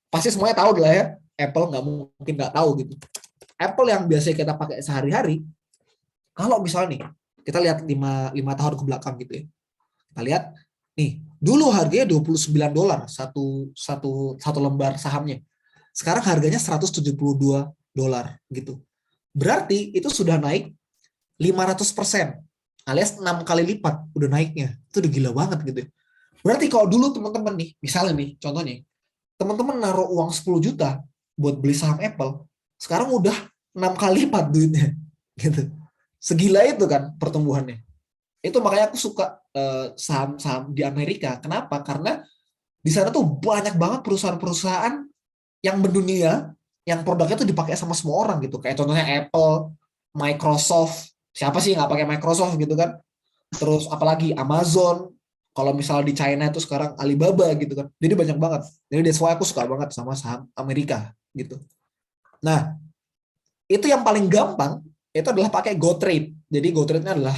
Pasti semuanya tahu lah ya. Apple nggak mungkin nggak tahu gitu. Apple yang biasanya kita pakai sehari-hari, kalau misalnya nih, kita lihat 5 tahun ke belakang gitu ya. Kita lihat, nih, dulu harganya $29 satu lembar sahamnya. Sekarang harganya $172 gitu. Berarti itu sudah naik 500%, alias 6 kali lipat udah naiknya. Itu udah gila banget gitu ya. Berarti kalau dulu teman-teman nih, misalnya nih, contohnya, teman-teman naruh uang 10 juta buat beli saham Apple, sekarang udah 6 kali lipat duitnya. Gitu. Segila itu kan pertumbuhannya. Itu makanya aku suka saham-saham di Amerika. Kenapa? Karena di sana tuh banyak banget perusahaan-perusahaan yang mendunia, yang produknya tuh dipakai sama semua orang gitu. Kayak contohnya Apple, Microsoft. Siapa sih nggak pakai Microsoft gitu kan? Terus apalagi Amazon. Kalau misalnya di China itu sekarang Alibaba gitu kan. Jadi banyak banget. Jadi that's why aku suka banget sama saham Amerika gitu. Nah, itu yang paling gampang itu adalah pakai GoTrade. Jadi GoTrade ini adalah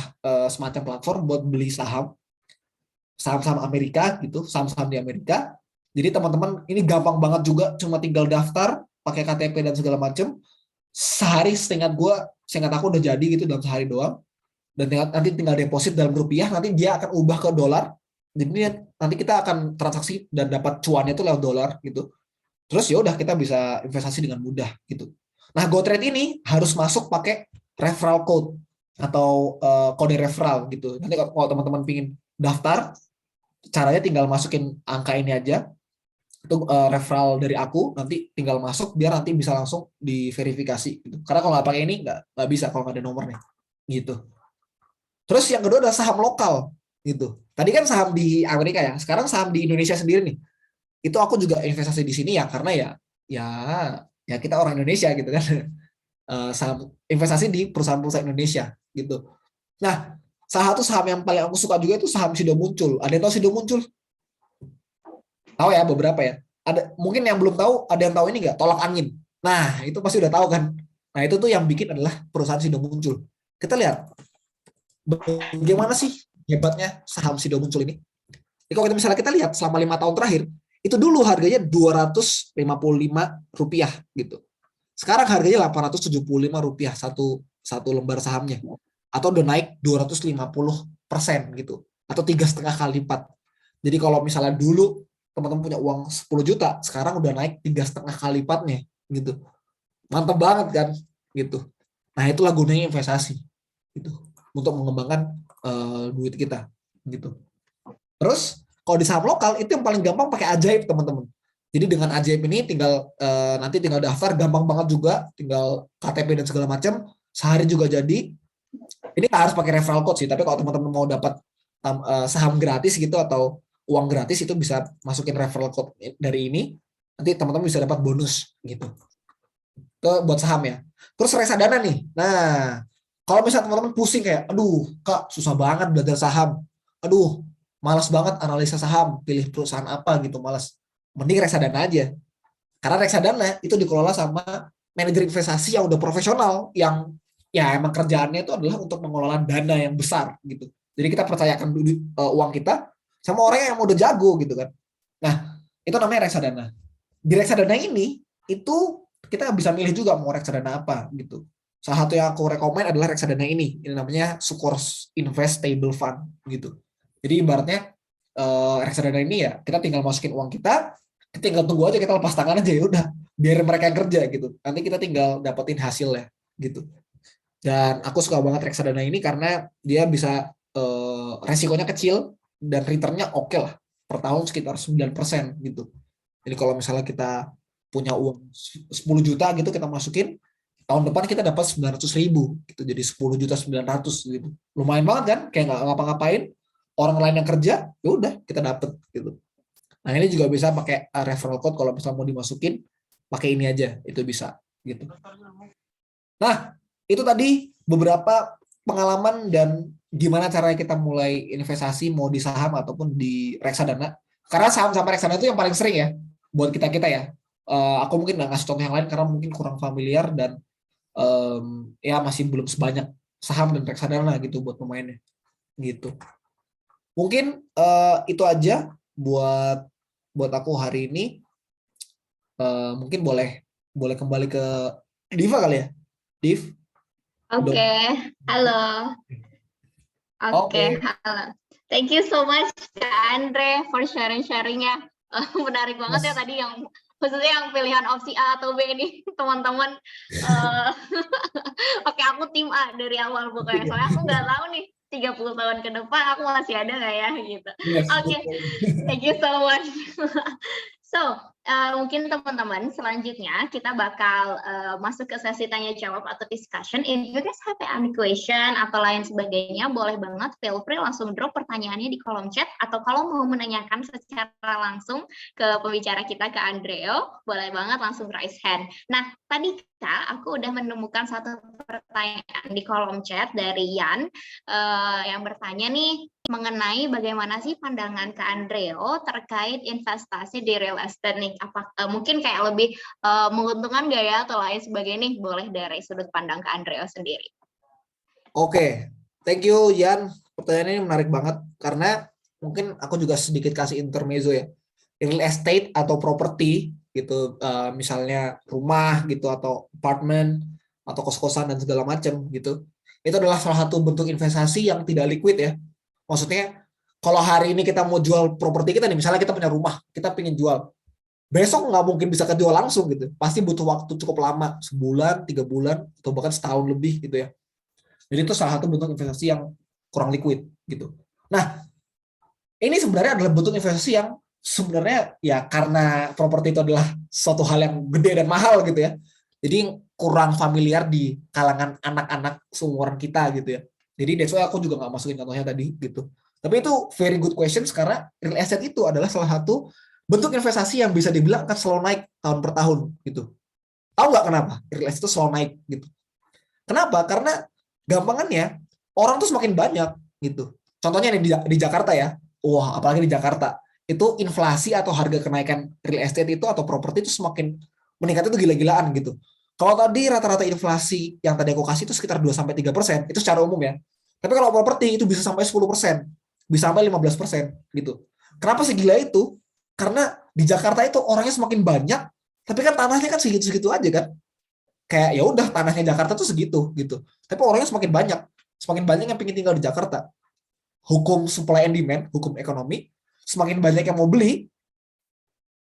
semacam platform buat beli saham-saham Amerika gitu, saham-saham di Amerika. Jadi teman-teman ini gampang banget juga, cuma tinggal daftar pakai KTP dan segala macam. Sehari seingat aku udah jadi gitu dalam sehari doang. Dan nanti tinggal deposit dalam rupiah, nanti dia akan ubah ke dolar. Jadi nanti kita akan transaksi dan dapat cuannya itu lewat dolar gitu. Terus ya udah kita bisa investasi dengan mudah gitu. Nah, GoTrade ini harus masuk pakai referral code atau kode referral gitu. Nanti kalau teman-teman pingin daftar, caranya tinggal masukin angka ini aja. Itu referral dari aku, nanti tinggal masuk biar nanti bisa langsung diverifikasi gitu. Karena kalau nggak pakai ini nggak bisa kalau nggak ada nomornya gitu. Terus yang kedua adalah saham lokal gitu. Tadi kan saham di Amerika ya, sekarang saham di Indonesia sendiri nih. Itu aku juga investasi di sini ya karena ya ya kita orang Indonesia gitu kan. Saham investasi di perusahaan-perusahaan Indonesia gitu. Nah, salah satu saham yang paling aku suka juga itu saham Sido Muncul. Ada yang tahu Sido Muncul? Tahu ya beberapa ya. Ada mungkin yang belum tahu, ada yang tahu ini nggak? Tolak angin. Nah, itu pasti udah tahu kan. Nah, itu tuh yang bikin adalah perusahaan Sido Muncul. Kita lihat bagaimana sih hebatnya saham Sido Muncul ini. Jadi kalau misalnya kita lihat selama 5 tahun terakhir, itu dulu harganya Rp255 gitu. Sekarang harganya Rp875 satu lembar sahamnya. Atau udah naik 250% gitu. Atau 3,5 kali lipat. Jadi kalau misalnya dulu teman-teman punya uang 10 juta, sekarang udah naik 3,5 kali lipatnya gitu. Mantap banget kan gitu. Nah, itulah gunanya investasi gitu. Untuk mengembangkan duit kita gitu. Terus kalau di saham lokal itu yang paling gampang pakai Ajaib teman-teman. Jadi dengan Ajaib ini nanti tinggal daftar, gampang banget juga, tinggal KTP dan segala macam, sehari juga jadi. Ini harus pakai referral code sih, tapi kalau teman-teman mau dapat saham gratis gitu atau uang gratis itu bisa masukin referral code dari ini, nanti teman-teman bisa dapat bonus gitu. Itu buat saham ya. Terus reksadana nih. Nah, kalau misalnya teman-teman pusing kayak, aduh Kak susah banget belajar saham, aduh malas banget analisa saham, pilih perusahaan apa gitu, malas. Mending reksadana aja. Karena reksadana itu dikelola sama manajer investasi yang udah profesional, yang ya emang kerjaannya itu adalah untuk mengelola dana yang besar gitu. Jadi kita percayakan uang kita sama orang yang udah jago gitu kan. Nah, itu namanya reksadana. Di reksadana ini itu kita bisa milih juga mau reksadana apa gitu. Salah satu yang aku rekomen adalah reksadana ini. Ini namanya Sukors Invest Stable Fund gitu. Jadi ibaratnya reksadana ini ya kita tinggal masukin uang kita tinggal tunggu aja, kita lepas tangan aja ya udah, biar mereka yang kerja gitu. Nanti kita tinggal dapetin hasilnya gitu. Dan aku suka banget reksadana ini karena dia bisa resikonya kecil dan returnnya oke lah, per tahun sekitar 9% gitu. Jadi kalau misalnya kita punya uang 10 juta gitu, kita masukin, tahun depan kita dapat 900.000 gitu, jadi 10.900.000 gitu. Lumayan banget kan, kayak nggak ngapa-ngapain, orang lain yang kerja, ya udah kita dapat gitu. Nah ini juga bisa pakai referral code, kalau misalnya mau dimasukin, pakai ini aja, itu bisa gitu. Nah itu tadi beberapa pengalaman dan gimana caranya kita mulai investasi, mau di saham ataupun di reksadana. Karena saham sama reksadana itu yang paling sering ya buat kita ya. Aku mungkin nggak ngasih contoh yang lain karena mungkin kurang familiar dan ya masih belum sebanyak saham dan reksadana gitu buat pemainnya gitu. Mungkin itu aja buat aku hari ini. Mungkin boleh kembali ke Diva kali ya, Div. Oke, halo. Oke, Oke. halo. Thank you so much, Kak Andre, for sharing-sharingnya. Menarik banget ya tadi yang khususnya yang pilihan opsi A atau B ini, teman-teman. Oke, aku tim A dari awal pokoknya. Soalnya aku nggak tahu nih 30 tahun ke depan aku masih ada nggak ya gitu. Yes, Oke, thank you so much. So, mungkin teman-teman selanjutnya kita bakal masuk ke sesi tanya jawab atau discussion. If you guys have any question atau lain sebagainya, boleh banget feel free langsung drop pertanyaannya di kolom chat, atau kalau mau menanyakan secara langsung ke pembicara kita, ke Andreo, boleh banget langsung raise hand. Nah, tadi Kak, aku udah menemukan satu pertanyaan di kolom chat dari Yan yang bertanya nih mengenai bagaimana sih pandangan Kak Andreo terkait investasi di real estate nih. Mungkin kayak lebih menguntungkan nggak ya atau lain sebagainya nih, boleh dari sudut pandang Kak Andreo sendiri. Oke, thank you Yan. Pertanyaan ini menarik banget karena mungkin aku juga sedikit kasih intermezzo ya. Real estate atau properti gitu, misalnya rumah gitu atau apartemen atau kos-kosan dan segala macam gitu. Itu adalah salah satu bentuk investasi yang tidak liquid ya. Maksudnya kalau hari ini kita mau jual properti kita nih, misalnya kita punya rumah, kita pengen jual, besok nggak mungkin bisa kejual langsung gitu. Pasti butuh waktu cukup lama, sebulan, 3 bulan, atau bahkan setahun lebih gitu ya. Jadi itu salah satu bentuk investasi yang kurang liquid gitu. Nah, ini sebenarnya adalah bentuk investasi yang sebenarnya ya karena properti itu adalah suatu hal yang gede dan mahal gitu ya. Jadi kurang familiar di kalangan anak-anak seumuran kita gitu ya. Jadi that's why aku juga nggak masukin contohnya tadi gitu. Tapi itu very good questions karena real estate itu adalah salah satu bentuk investasi yang bisa dibilang akan selalu naik tahun per tahun gitu. Tahu nggak kenapa real estate itu selalu naik gitu? Kenapa? Karena gampangannya orang tuh semakin banyak gitu. Contohnya di Jakarta ya. Wah, apalagi di Jakarta. Itu inflasi atau harga kenaikan real estate itu atau properti itu semakin meningkat itu gila-gilaan gitu. Kalau tadi rata-rata inflasi yang tadi aku kasih itu sekitar 2-3%, itu secara umum ya. Tapi kalau properti itu bisa sampai 10%, bisa sampai 15% gitu. Kenapa segila itu? Karena di Jakarta itu orangnya semakin banyak, tapi kan tanahnya kan segitu-segitu aja kan. Kayak ya udah tanahnya Jakarta tuh segitu gitu. Tapi orangnya semakin banyak yang pengen tinggal di Jakarta. Hukum supply and demand, hukum ekonomi, semakin banyak yang mau beli,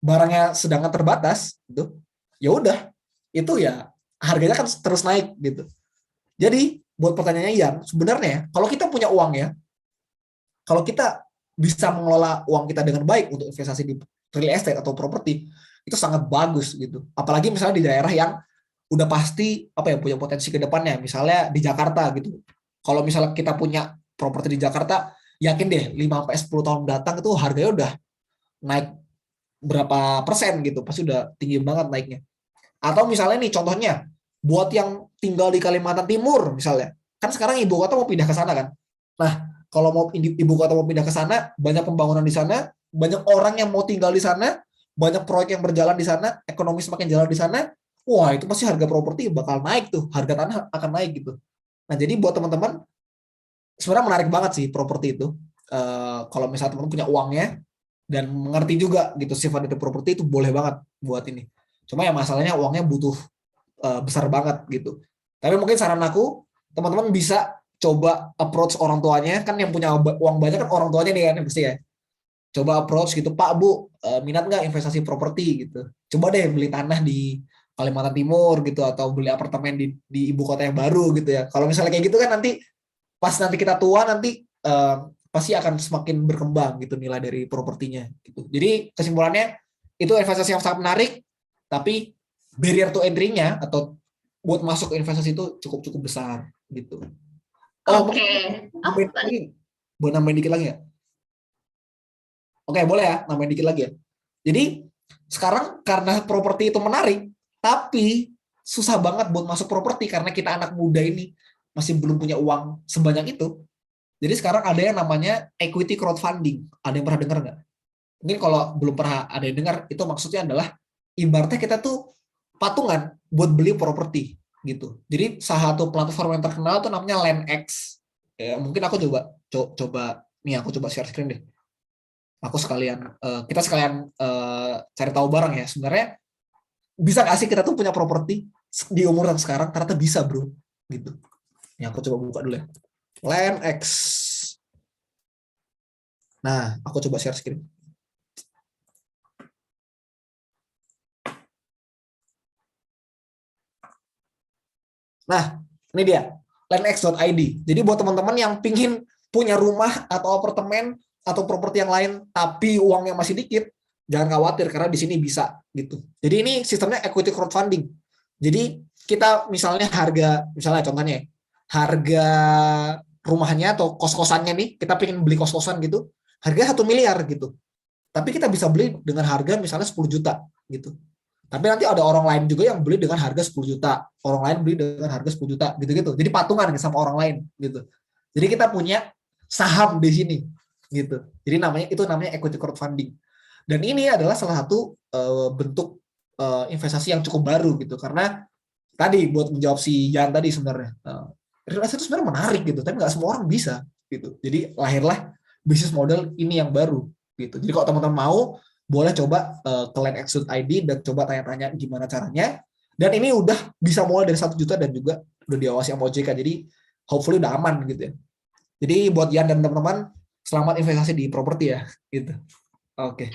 barangnya sedangkan terbatas, gitu. Ya udah, itu ya harganya kan terus naik gitu. Jadi buat pertanyaannya Yan, sebenarnya kalau kita punya uang ya, kalau kita bisa mengelola uang kita dengan baik untuk investasi di real estate atau properti, itu sangat bagus gitu. Apalagi misalnya di daerah yang udah pasti apa ya punya potensi ke depannya, misalnya di Jakarta gitu. Kalau misalnya kita punya properti di Jakarta, yakin deh 5-10 tahun datang itu harganya udah naik berapa persen gitu, pasti udah tinggi banget naiknya. Atau misalnya nih contohnya, buat yang tinggal di Kalimantan Timur misalnya, kan sekarang ibu kota mau pindah ke sana kan. Nah, kalau mau ibu kota mau pindah ke sana, banyak pembangunan di sana, banyak orang yang mau tinggal di sana, banyak proyek yang berjalan di sana, ekonomi semakin jalan di sana, wah itu pasti harga properti bakal naik tuh, harga tanah akan naik gitu. Nah jadi buat teman-teman, sebenarnya menarik banget sih properti itu. Kalau misalnya teman-teman punya uangnya dan mengerti juga gitu sifat dari properti, itu boleh banget buat ini. Cuma ya masalahnya uangnya butuh besar banget gitu. Tapi mungkin saran aku, teman-teman bisa coba approach orang tuanya, kan yang punya uang banyak kan orang tuanya nih kan pasti ya. Coba approach gitu, Pak Bu, minat nggak investasi properti gitu. Coba deh beli tanah di Kalimantan Timur gitu, atau beli apartemen di ibu kota yang baru gitu ya. Kalau misalnya kayak gitu kan nanti pas nanti kita tua nanti pasti akan semakin berkembang gitu nilai dari propertinya gitu. Jadi kesimpulannya itu investasi yang sangat menarik, tapi barrier to entry-nya atau buat masuk ke investasi itu cukup besar gitu. Oh, Oke. mungkin lagi, boleh nambahin dikit lagi ya? Oke, boleh ya, nambahin dikit lagi ya. Jadi sekarang karena properti itu menarik, tapi susah banget buat masuk properti karena kita anak muda ini masih belum punya uang sebanyak itu. Jadi sekarang ada yang namanya equity crowdfunding. Ada yang pernah dengar nggak? Mungkin kalau belum pernah ada yang dengar, itu maksudnya adalah ibaratnya kita tuh patungan buat beli properti gitu. Jadi salah satu platform yang terkenal tuh namanya LandX. Ya, mungkin aku coba nih, aku coba share screen deh. Aku sekalian kita sekalian cari tahu bareng ya. Sebenarnya bisa nggak sih kita tuh punya properti di umur yang sekarang? Ternyata bisa, bro. Gitu. Ya, aku coba buka dulu ya. LandX. Nah, aku coba share screen. Nah, ini dia, landx.id. Jadi buat teman-teman yang pingin punya rumah atau apartemen atau properti yang lain, tapi uangnya masih dikit, jangan khawatir karena di sini bisa gitu. Jadi ini sistemnya equity crowdfunding. Jadi kita misalnya misalnya contohnya harga rumahnya atau kos-kosannya nih, kita pingin beli kos-kosan gitu, harga 1 miliar gitu. Tapi kita bisa beli dengan harga misalnya 10 juta gitu. Tapi nanti ada orang lain juga yang beli dengan harga 10 juta. Orang lain beli dengan harga 10 juta gitu-gitu. Jadi patungan sama orang lain gitu. Jadi kita punya saham di sini gitu. Jadi namanya equity crowdfunding. Dan ini adalah salah satu bentuk investasi yang cukup baru gitu, karena tadi buat menjawab si Jan tadi sebenarnya real estate itu sebenarnya menarik gitu, tapi nggak semua orang bisa gitu. Jadi lahirlah bisnis model ini yang baru gitu. Jadi kalau teman-teman mau, boleh coba ke landx.id dan coba tanya-tanya gimana caranya. Dan ini udah bisa mulai dari 1 juta dan juga udah diawasi sama OJK. Jadi hopefully udah aman gitu ya. Jadi buat Yan dan teman-teman, selamat investasi di properti ya gitu. Oke.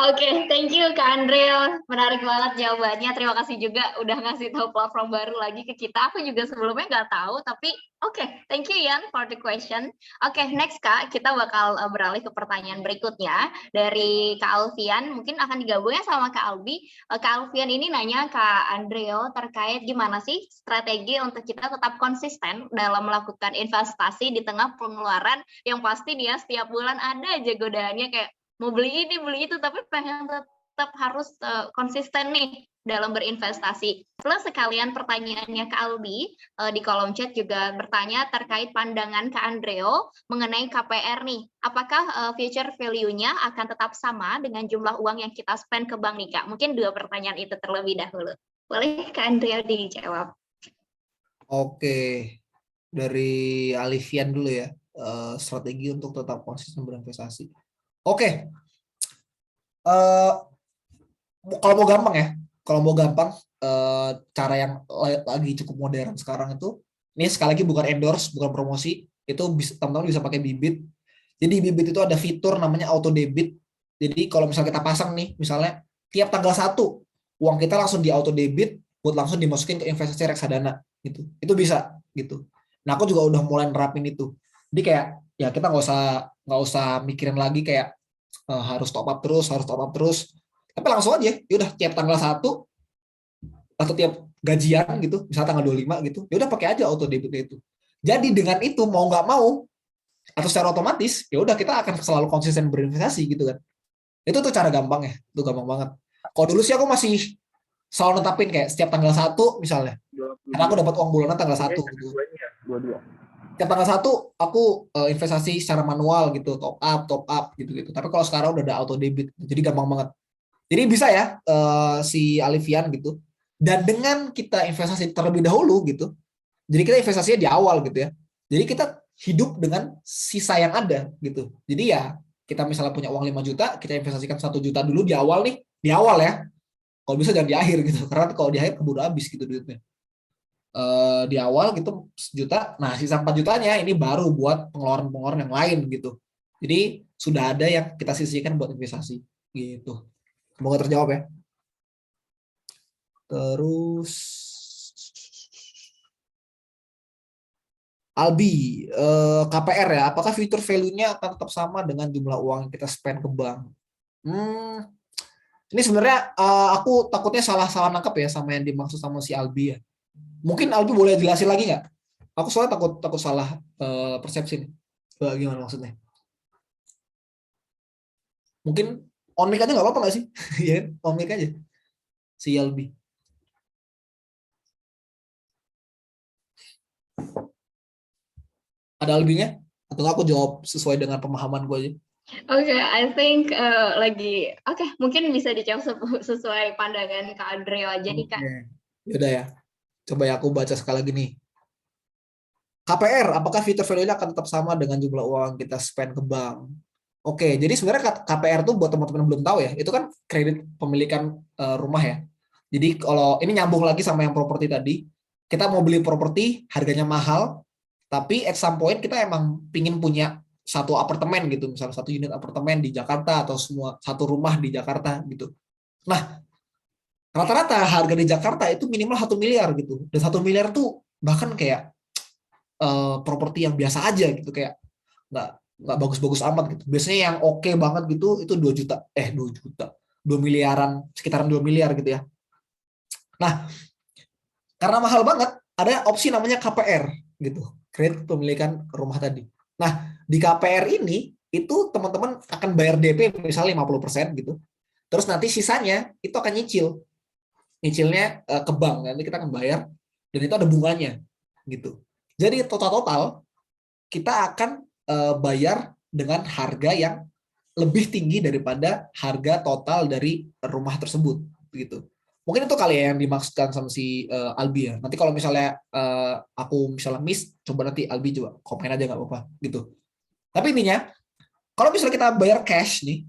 Oke, thank you Kak Andreo. Menarik banget jawabannya. Terima kasih juga udah ngasih tahu platform baru lagi ke kita. Aku juga sebelumnya nggak tahu, tapi oke, thank you Yan for the question. Oke, next Kak, kita bakal beralih ke pertanyaan berikutnya dari Kak Alfian. Mungkin akan digabungnya sama Kak Albi. Kak Alfian ini nanya Kak Andreo terkait gimana sih strategi untuk kita tetap konsisten dalam melakukan investasi di tengah pengeluaran yang pasti dia setiap bulan ada aja godaannya kayak mau beli ini, beli itu, tapi pengen tetap harus konsisten nih dalam berinvestasi. Plus sekalian pertanyaannya Kak Albi di kolom chat juga bertanya terkait pandangan Kak Andreo mengenai KPR nih. Apakah future value-nya akan tetap sama dengan jumlah uang yang kita spend ke bank nih Kak? Mungkin 2 pertanyaan itu terlebih dahulu. Boleh Kak Andreo dijawab? Oke, dari Alifian dulu ya, strategi untuk tetap konsisten berinvestasi. Oke, kalau mau gampang ya, cara yang lagi cukup modern sekarang itu, ini sekali lagi bukan endorse, bukan promosi, itu teman-teman bisa pakai Bibit. Jadi Bibit itu ada fitur namanya auto debit. Jadi kalau misalnya kita pasang nih, misalnya tiap tanggal 1, uang kita langsung di auto debit buat langsung dimasukin ke investasi reksadana gitu. Itu bisa gitu. Nah, aku juga udah mulai nerapin itu. Jadi kayak ya kita nggak usah mikirin lagi kayak harus top up terus. Tapi langsung aja, ya udah tiap tanggal 1 atau tiap gajian gitu, misalnya tanggal 25 gitu, ya udah pakai aja auto debit itu. Jadi dengan itu mau nggak mau atau secara otomatis, ya udah kita akan selalu konsisten berinvestasi gitu kan. Itu tuh cara gampang ya, itu gampang banget. Kalau dulu sih aku masih selalu netapin kayak setiap tanggal 1 misalnya. Karena aku dapat uang bulanan tanggal 1 gitu. Setiap tanggal 1 aku investasi secara manual gitu, top up gitu-gitu. Tapi kalau sekarang udah ada auto debit, jadi gampang banget. Jadi bisa ya si Alifian gitu. Dan dengan kita investasi terlebih dahulu gitu, jadi kita investasinya di awal gitu ya. Jadi kita hidup dengan sisa yang ada gitu. Jadi ya kita misalnya punya uang 5 juta, kita investasikan 1 juta dulu di awal nih, di awal ya. Kalau bisa jangan di akhir gitu, karena kalau di akhir keburu habis gitu duitnya. Di awal gitu 1 juta, nah sisa 4 jutanya ini baru buat pengeluaran-pengeluaran yang lain gitu. Jadi sudah ada yang kita sisihkan buat investasi gitu. Semoga terjawab ya. Terus Albi, KPR ya, apakah future value-nya akan tetap sama dengan jumlah uang yang kita spend ke bank? Hmm, ini sebenarnya aku takutnya salah nangkep ya sama yang dimaksud sama si Albi ya. Mungkin Albi boleh jelasin lagi nggak? Aku soalnya takut salah persepsi nih. Gimana maksudnya? Mungkin on mic aja nggak apa-apa nggak sih? Iya kan? On mic aja. Si Albi. Ada Albinya? Atau aku jawab sesuai dengan pemahaman gue aja? Oke, I think mungkin bisa dijawab sesuai pandangan Kak Andreo aja nih Kak. Oke. Yaudah ya. Coba ya aku baca sekali lagi nih. KPR, apakah future value-nya akan tetap sama dengan jumlah uang kita spend ke bank? Oke, jadi sebenarnya KPR tuh buat teman-teman yang belum tahu ya, itu kan kredit pemilikan rumah ya. Jadi kalau ini nyambung lagi sama yang properti tadi, kita mau beli properti, harganya mahal, tapi at some point kita emang pingin punya satu apartemen gitu, misalnya satu unit apartemen di Jakarta atau semua satu rumah di Jakarta gitu. Nah, rata-rata harga di Jakarta itu minimal 1 miliar gitu, dan 1 miliar tuh bahkan kayak properti yang biasa aja gitu, kayak nggak nggak bagus-bagus amat gitu. Biasanya yang oke banget gitu itu 2 juta, 2 juta, 2 miliaran, sekitaran 2 miliar gitu ya. Nah, karena mahal banget, ada opsi namanya KPR gitu, kredit pemilikan rumah tadi. Nah, di KPR ini itu teman-teman akan bayar DP misalnya 50% gitu. Terus nanti sisanya itu akan nyicil. Nyicilnya ke bank, nanti kita akan bayar dan itu ada bunganya gitu. Jadi total-total kita akan bayar dengan harga yang lebih tinggi daripada harga total dari rumah tersebut gitu. Mungkin itu kali ya yang dimaksudkan sama si Albi ya. Nanti kalau misalnya aku misalnya miss, coba nanti Albi coba komen aja nggak apa-apa gitu. Tapi intinya kalau misalnya kita bayar cash nih,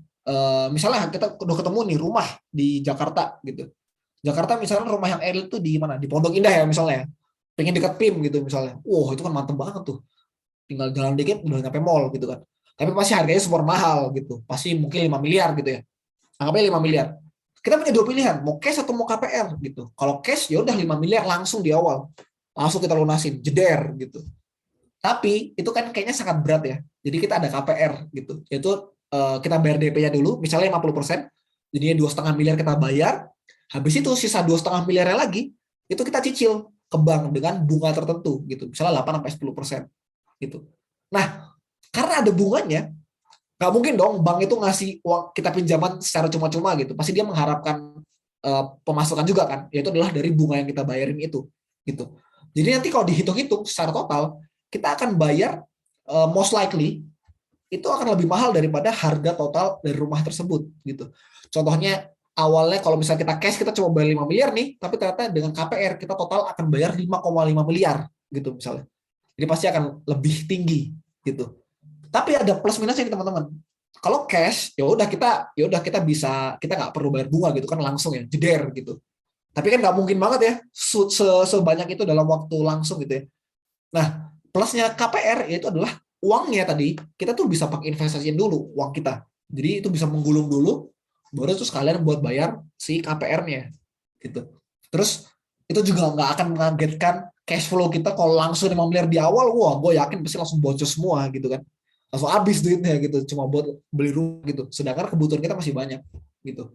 misalnya kita udah ketemu nih rumah di Jakarta gitu. Jakarta misalnya rumah yang elit tuh di mana? Di Pondok Indah ya misalnya. Pengen dekat PIM gitu misalnya. Wow, itu kan mantep banget tuh. Tinggal jalan dikit udah nyampe mall gitu kan. Tapi pasti harganya super mahal gitu. Pasti mungkin 5 miliar gitu ya. Anggapnya 5 miliar. Kita punya dua pilihan, mau cash atau mau KPR gitu. Kalau cash ya udah 5 miliar langsung di awal. Langsung kita lunasin, jeder gitu. Tapi itu kan kayaknya sangat berat ya. Jadi kita ada KPR gitu. Yaitu kita bayar DP-nya dulu, misalnya 50%, jadinya 2,5 miliar kita bayar. Habis itu sisa 2,5 miliarnya lagi itu kita cicil ke bank dengan bunga tertentu gitu. Misalnya 8-10% gitu. Nah, karena ada bunganya, nggak mungkin dong bank itu ngasih uang kita pinjaman secara cuma-cuma gitu. Pasti dia mengharapkan pemasukan juga kan, yaitu adalah dari bunga yang kita bayarin itu gitu. Jadi nanti kalau dihitung-hitung secara total, kita akan bayar most likely itu akan lebih mahal daripada harga total dari rumah tersebut gitu. Contohnya awalnya kalau misalnya kita cash kita cuma bayar 5 miliar nih, tapi ternyata dengan KPR kita total akan bayar 5,5 miliar gitu misalnya. Jadi pasti akan lebih tinggi gitu. Tapi ada plus minusnya nih teman-teman. Kalau cash ya udah kita bisa, kita nggak perlu bayar bunga gitu kan, langsung ya jeder gitu. Tapi kan nggak mungkin banget ya sebanyak itu dalam waktu langsung gitu ya. Nah, plusnya KPR yaitu adalah uangnya tadi kita tuh bisa pakai investasiin dulu uang kita. Jadi itu bisa menggulung dulu, baru terus kalian buat bayar si KPR-nya gitu. Terus itu juga nggak akan mengagetkan cash flow kita kalau langsung 5 miliar di awal, wah gue yakin pasti langsung boncos semua gitu kan. Langsung habis duitnya gitu, cuma buat beli rumah gitu. Sedangkan kebutuhan kita masih banyak gitu.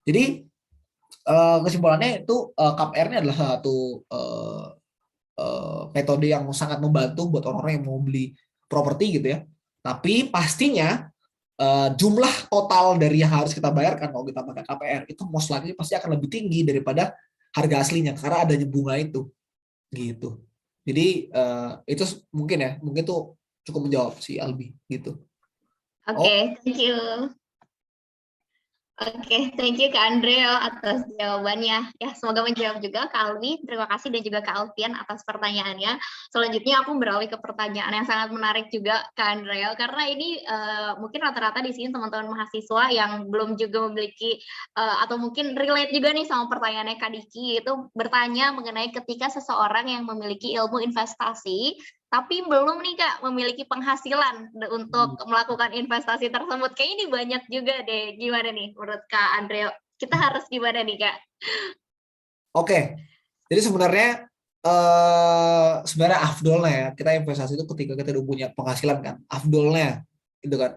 Jadi kesimpulannya itu KPR ini adalah satu metode yang sangat membantu buat orang-orang yang mau beli properti gitu ya. Tapi pastinya jumlah total dari yang harus kita bayarkan kalau kita pakai KPR itu most likely pasti akan lebih tinggi daripada harga aslinya karena adanya bunga itu gitu. Jadi itu mungkin tuh cukup menjawab si Albi gitu. Oke, thank you. Oke, thank you Kak Andreo atas jawabannya. Ya, semoga menjawab juga Kak Alwi. Terima kasih dan juga Kak Alfian atas pertanyaannya. Selanjutnya aku beralih ke pertanyaan yang sangat menarik juga Kak Andreo, karena ini mungkin rata-rata di sini teman-teman mahasiswa yang belum juga memiliki atau mungkin relate juga nih sama pertanyaannya Kak Diki, itu bertanya mengenai ketika seseorang yang memiliki ilmu investasi tapi belum nih Kak memiliki penghasilan untuk melakukan investasi tersebut. Kayaknya ini banyak juga deh. Gimana nih menurut Kak Andreo? Kita harus gimana nih Kak? Oke, jadi sebenarnya sebenarnya afdolnya ya kita investasi itu ketika kita udah punya penghasilan kan, afdolnya itu kan.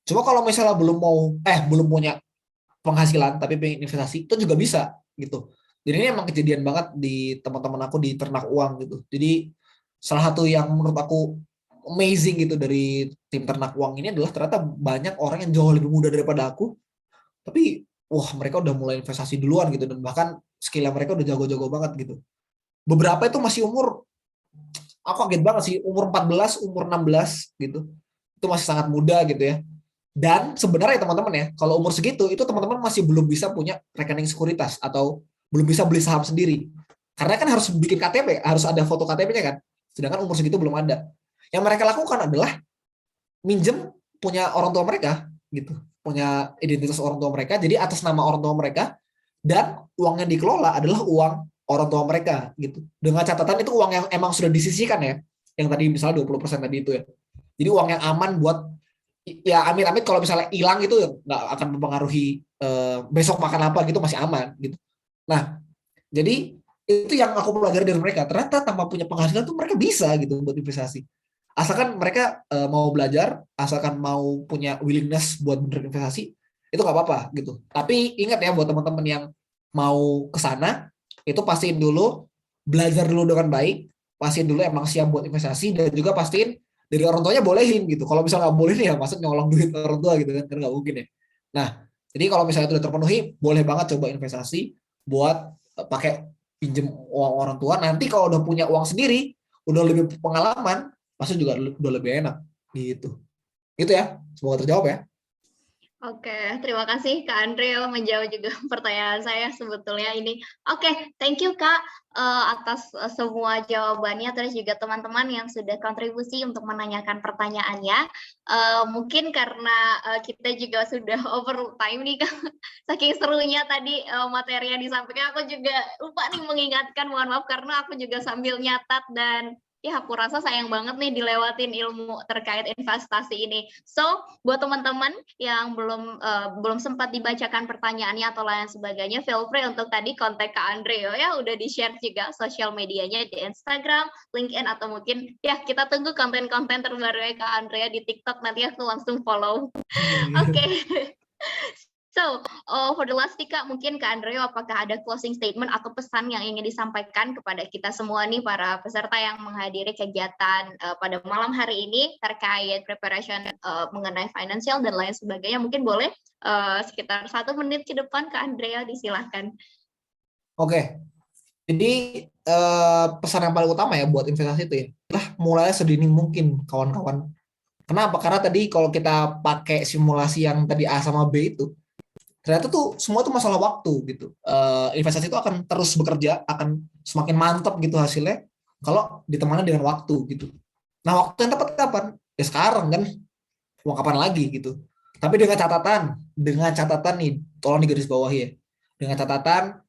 Cuma kalau misalnya belum punya penghasilan tapi pengen investasi itu juga bisa gitu. Jadi ini emang kejadian banget di teman-teman aku di ternak uang gitu. Jadi salah satu yang menurut aku amazing gitu dari tim ternak uang ini adalah ternyata banyak orang yang jauh lebih muda daripada aku, tapi wah mereka udah mulai investasi duluan gitu dan bahkan skillnya mereka udah jago-jago banget gitu. Beberapa itu masih aku kaget banget sih, umur 14, umur 16 gitu. Itu masih sangat muda gitu ya. Dan sebenarnya teman-teman ya, kalau umur segitu itu teman-teman masih belum bisa punya rekening sekuritas atau belum bisa beli saham sendiri. Karena kan harus bikin KTP, harus ada foto KTP-nya kan. Sedangkan umur segitu belum ada. Yang mereka lakukan adalah minjem punya orang tua mereka gitu. Punya identitas orang tua mereka, jadi atas nama orang tua mereka dan uang yang dikelola adalah uang orang tua mereka gitu. Dengan catatan itu uang yang emang sudah disisihkan ya. Yang tadi misalnya 20% tadi itu ya. Jadi uang yang aman buat ya amit-amit kalau misalnya hilang itu nggak akan mempengaruhi besok makan apa gitu, masih aman gitu. Nah, jadi itu yang aku pelajari dari mereka. Ternyata tanpa punya penghasilan tuh mereka bisa gitu buat investasi. Asalkan mereka mau belajar, asalkan mau punya willingness buat bener investasi, itu nggak apa-apa gitu. Tapi ingat ya buat teman-teman yang mau ke sana, itu pastiin dulu belajar dulu dengan baik, pastiin dulu emang siap buat investasi dan juga pastiin dari orang tuanya bolehin gitu. Kalau misalnya nggak bolehin ya masa nyolong duit orang tua gitu kan nggak mungkin ya. Nah, jadi kalau misalnya itu udah terpenuhi, boleh banget coba investasi buat pakai pinjem uang orang tua. Nanti kalau udah punya uang sendiri, udah lebih pengalaman, pasti juga udah lebih enak gitu. Itu ya, semoga terjawab ya. Oke, terima kasih Kak Andre menjawab juga pertanyaan saya sebetulnya ini. Oke, thank you Kak atas semua jawabannya, terus juga teman-teman yang sudah kontribusi untuk menanyakan pertanyaannya. Mungkin karena kita juga sudah over time nih Kak, saking serunya tadi materi yang disampaikan, aku juga lupa nih mengingatkan, mohon maaf karena aku juga sambil nyatat dan ya aku rasa sayang banget nih dilewatin ilmu terkait investasi ini. So, buat teman-teman yang belum sempat dibacakan pertanyaannya atau lain sebagainya, feel free untuk tadi kontak Kak Andreo ya, udah di-share juga sosial medianya di Instagram, LinkedIn, atau mungkin ya kita tunggu konten-konten terbaru Kak Andrea di TikTok, nanti aku langsung follow. Oke. So, for the last Kak, mungkin Kak Andreo apakah ada closing statement atau pesan yang ingin disampaikan kepada kita semua nih para peserta yang menghadiri kegiatan pada malam hari ini terkait preparation mengenai financial dan lain sebagainya. Mungkin boleh sekitar 1 menit ke depan Kak Andreo disilahkan. Oke, jadi pesan yang paling utama ya buat investasi itu ya, lah mulai sedini mungkin kawan-kawan. Kenapa? Karena tadi kalau kita pakai simulasi yang tadi A sama B itu, ternyata tuh semua tuh masalah waktu gitu. Investasi itu akan terus bekerja, akan semakin mantap gitu hasilnya kalau ditemani dengan waktu gitu. Nah, waktu yang tepat kapan? Ya sekarang kan, mau kapan lagi gitu. Tapi dengan catatan nih, tolong digaris bawahi ya. Dengan catatan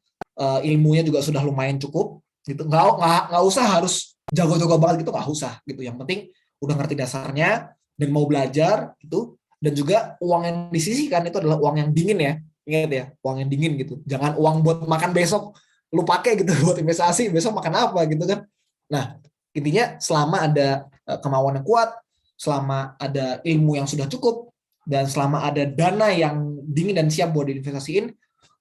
ilmunya juga sudah lumayan cukup gitu. Nggak usah harus jago-jago banget gitu, nggak usah gitu. Yang penting udah ngerti dasarnya dan mau belajar gitu. Dan juga uang yang disisihkan itu adalah uang yang dingin ya. Ingat ya, uang yang dingin gitu. Jangan uang buat makan besok lu pakai gitu buat investasi, besok makan apa gitu kan. Nah, intinya selama ada kemauan yang kuat, selama ada ilmu yang sudah cukup, dan selama ada dana yang dingin dan siap buat diinvestasiin,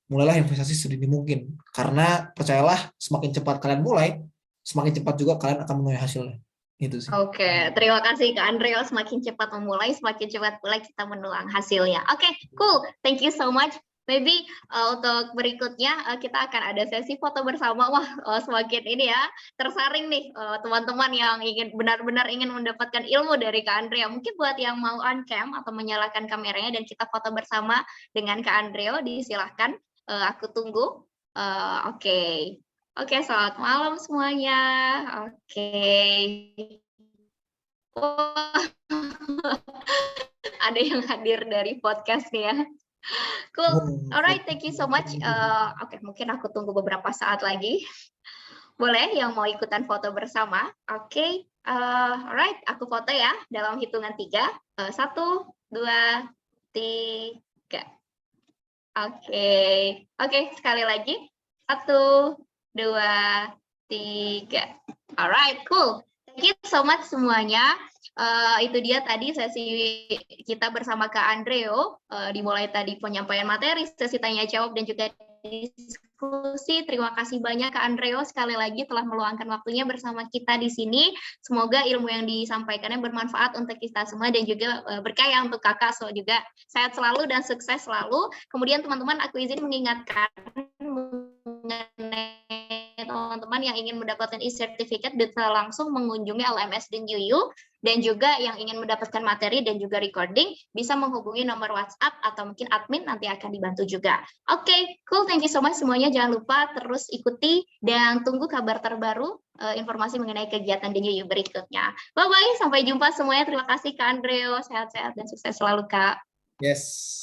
mulailah investasi sedini mungkin. Karena percayalah, semakin cepat kalian mulai, semakin cepat juga kalian akan menuai hasilnya. Itu sih. Oke, terima kasih Kak Andreo. Semakin cepat memulai, semakin cepat pula kita menuang hasilnya. Oke, cool. Thank you so much. Maybe untuk berikutnya kita akan ada sesi foto bersama. Wah, semakin ini ya tersaring nih teman-teman yang ingin benar-benar ingin mendapatkan ilmu dari Kak Andreo. Mungkin buat yang mau on cam atau menyalakan kameranya dan kita foto bersama dengan Kak Andreo, disilahkan. Aku tunggu. Oke. Oke, selamat malam semuanya. Oke. Wah, ada yang hadir dari podcast nih ya. Cool. Alright, thank you so much. Oke, mungkin aku tunggu beberapa saat lagi. Boleh yang mau ikutan foto bersama? Oke. Alright, aku foto ya dalam hitungan 3. 1, 2, 3. Oke. Oke, sekali lagi. 1, 2, 3. Alright, cool. Thank you so much semuanya. Itu dia tadi sesi kita bersama Kak Andreo. Dimulai tadi penyampaian materi, sesi tanya jawab, dan juga diskusi. Terima kasih banyak Kak Andreo sekali lagi telah meluangkan waktunya bersama kita di sini. Semoga ilmu yang disampaikannya bermanfaat untuk kita semua dan juga berkah ya untuk Kakak. So juga sehat selalu dan sukses selalu. Kemudian teman-teman, aku izin mengingatkan mengenai teman-teman yang ingin mendapatkan e-certificate bisa langsung mengunjungi LMS dan UU, dan juga yang ingin mendapatkan materi dan juga recording bisa menghubungi nomor WhatsApp atau mungkin admin, nanti akan dibantu juga. Oke, cool, thank you so much semuanya. Jangan lupa terus ikuti dan tunggu kabar terbaru informasi mengenai kegiatan di UU berikutnya. Bye-bye, sampai jumpa semuanya. Terima kasih Kak Andreo, sehat-sehat dan sukses selalu Kak. Yes.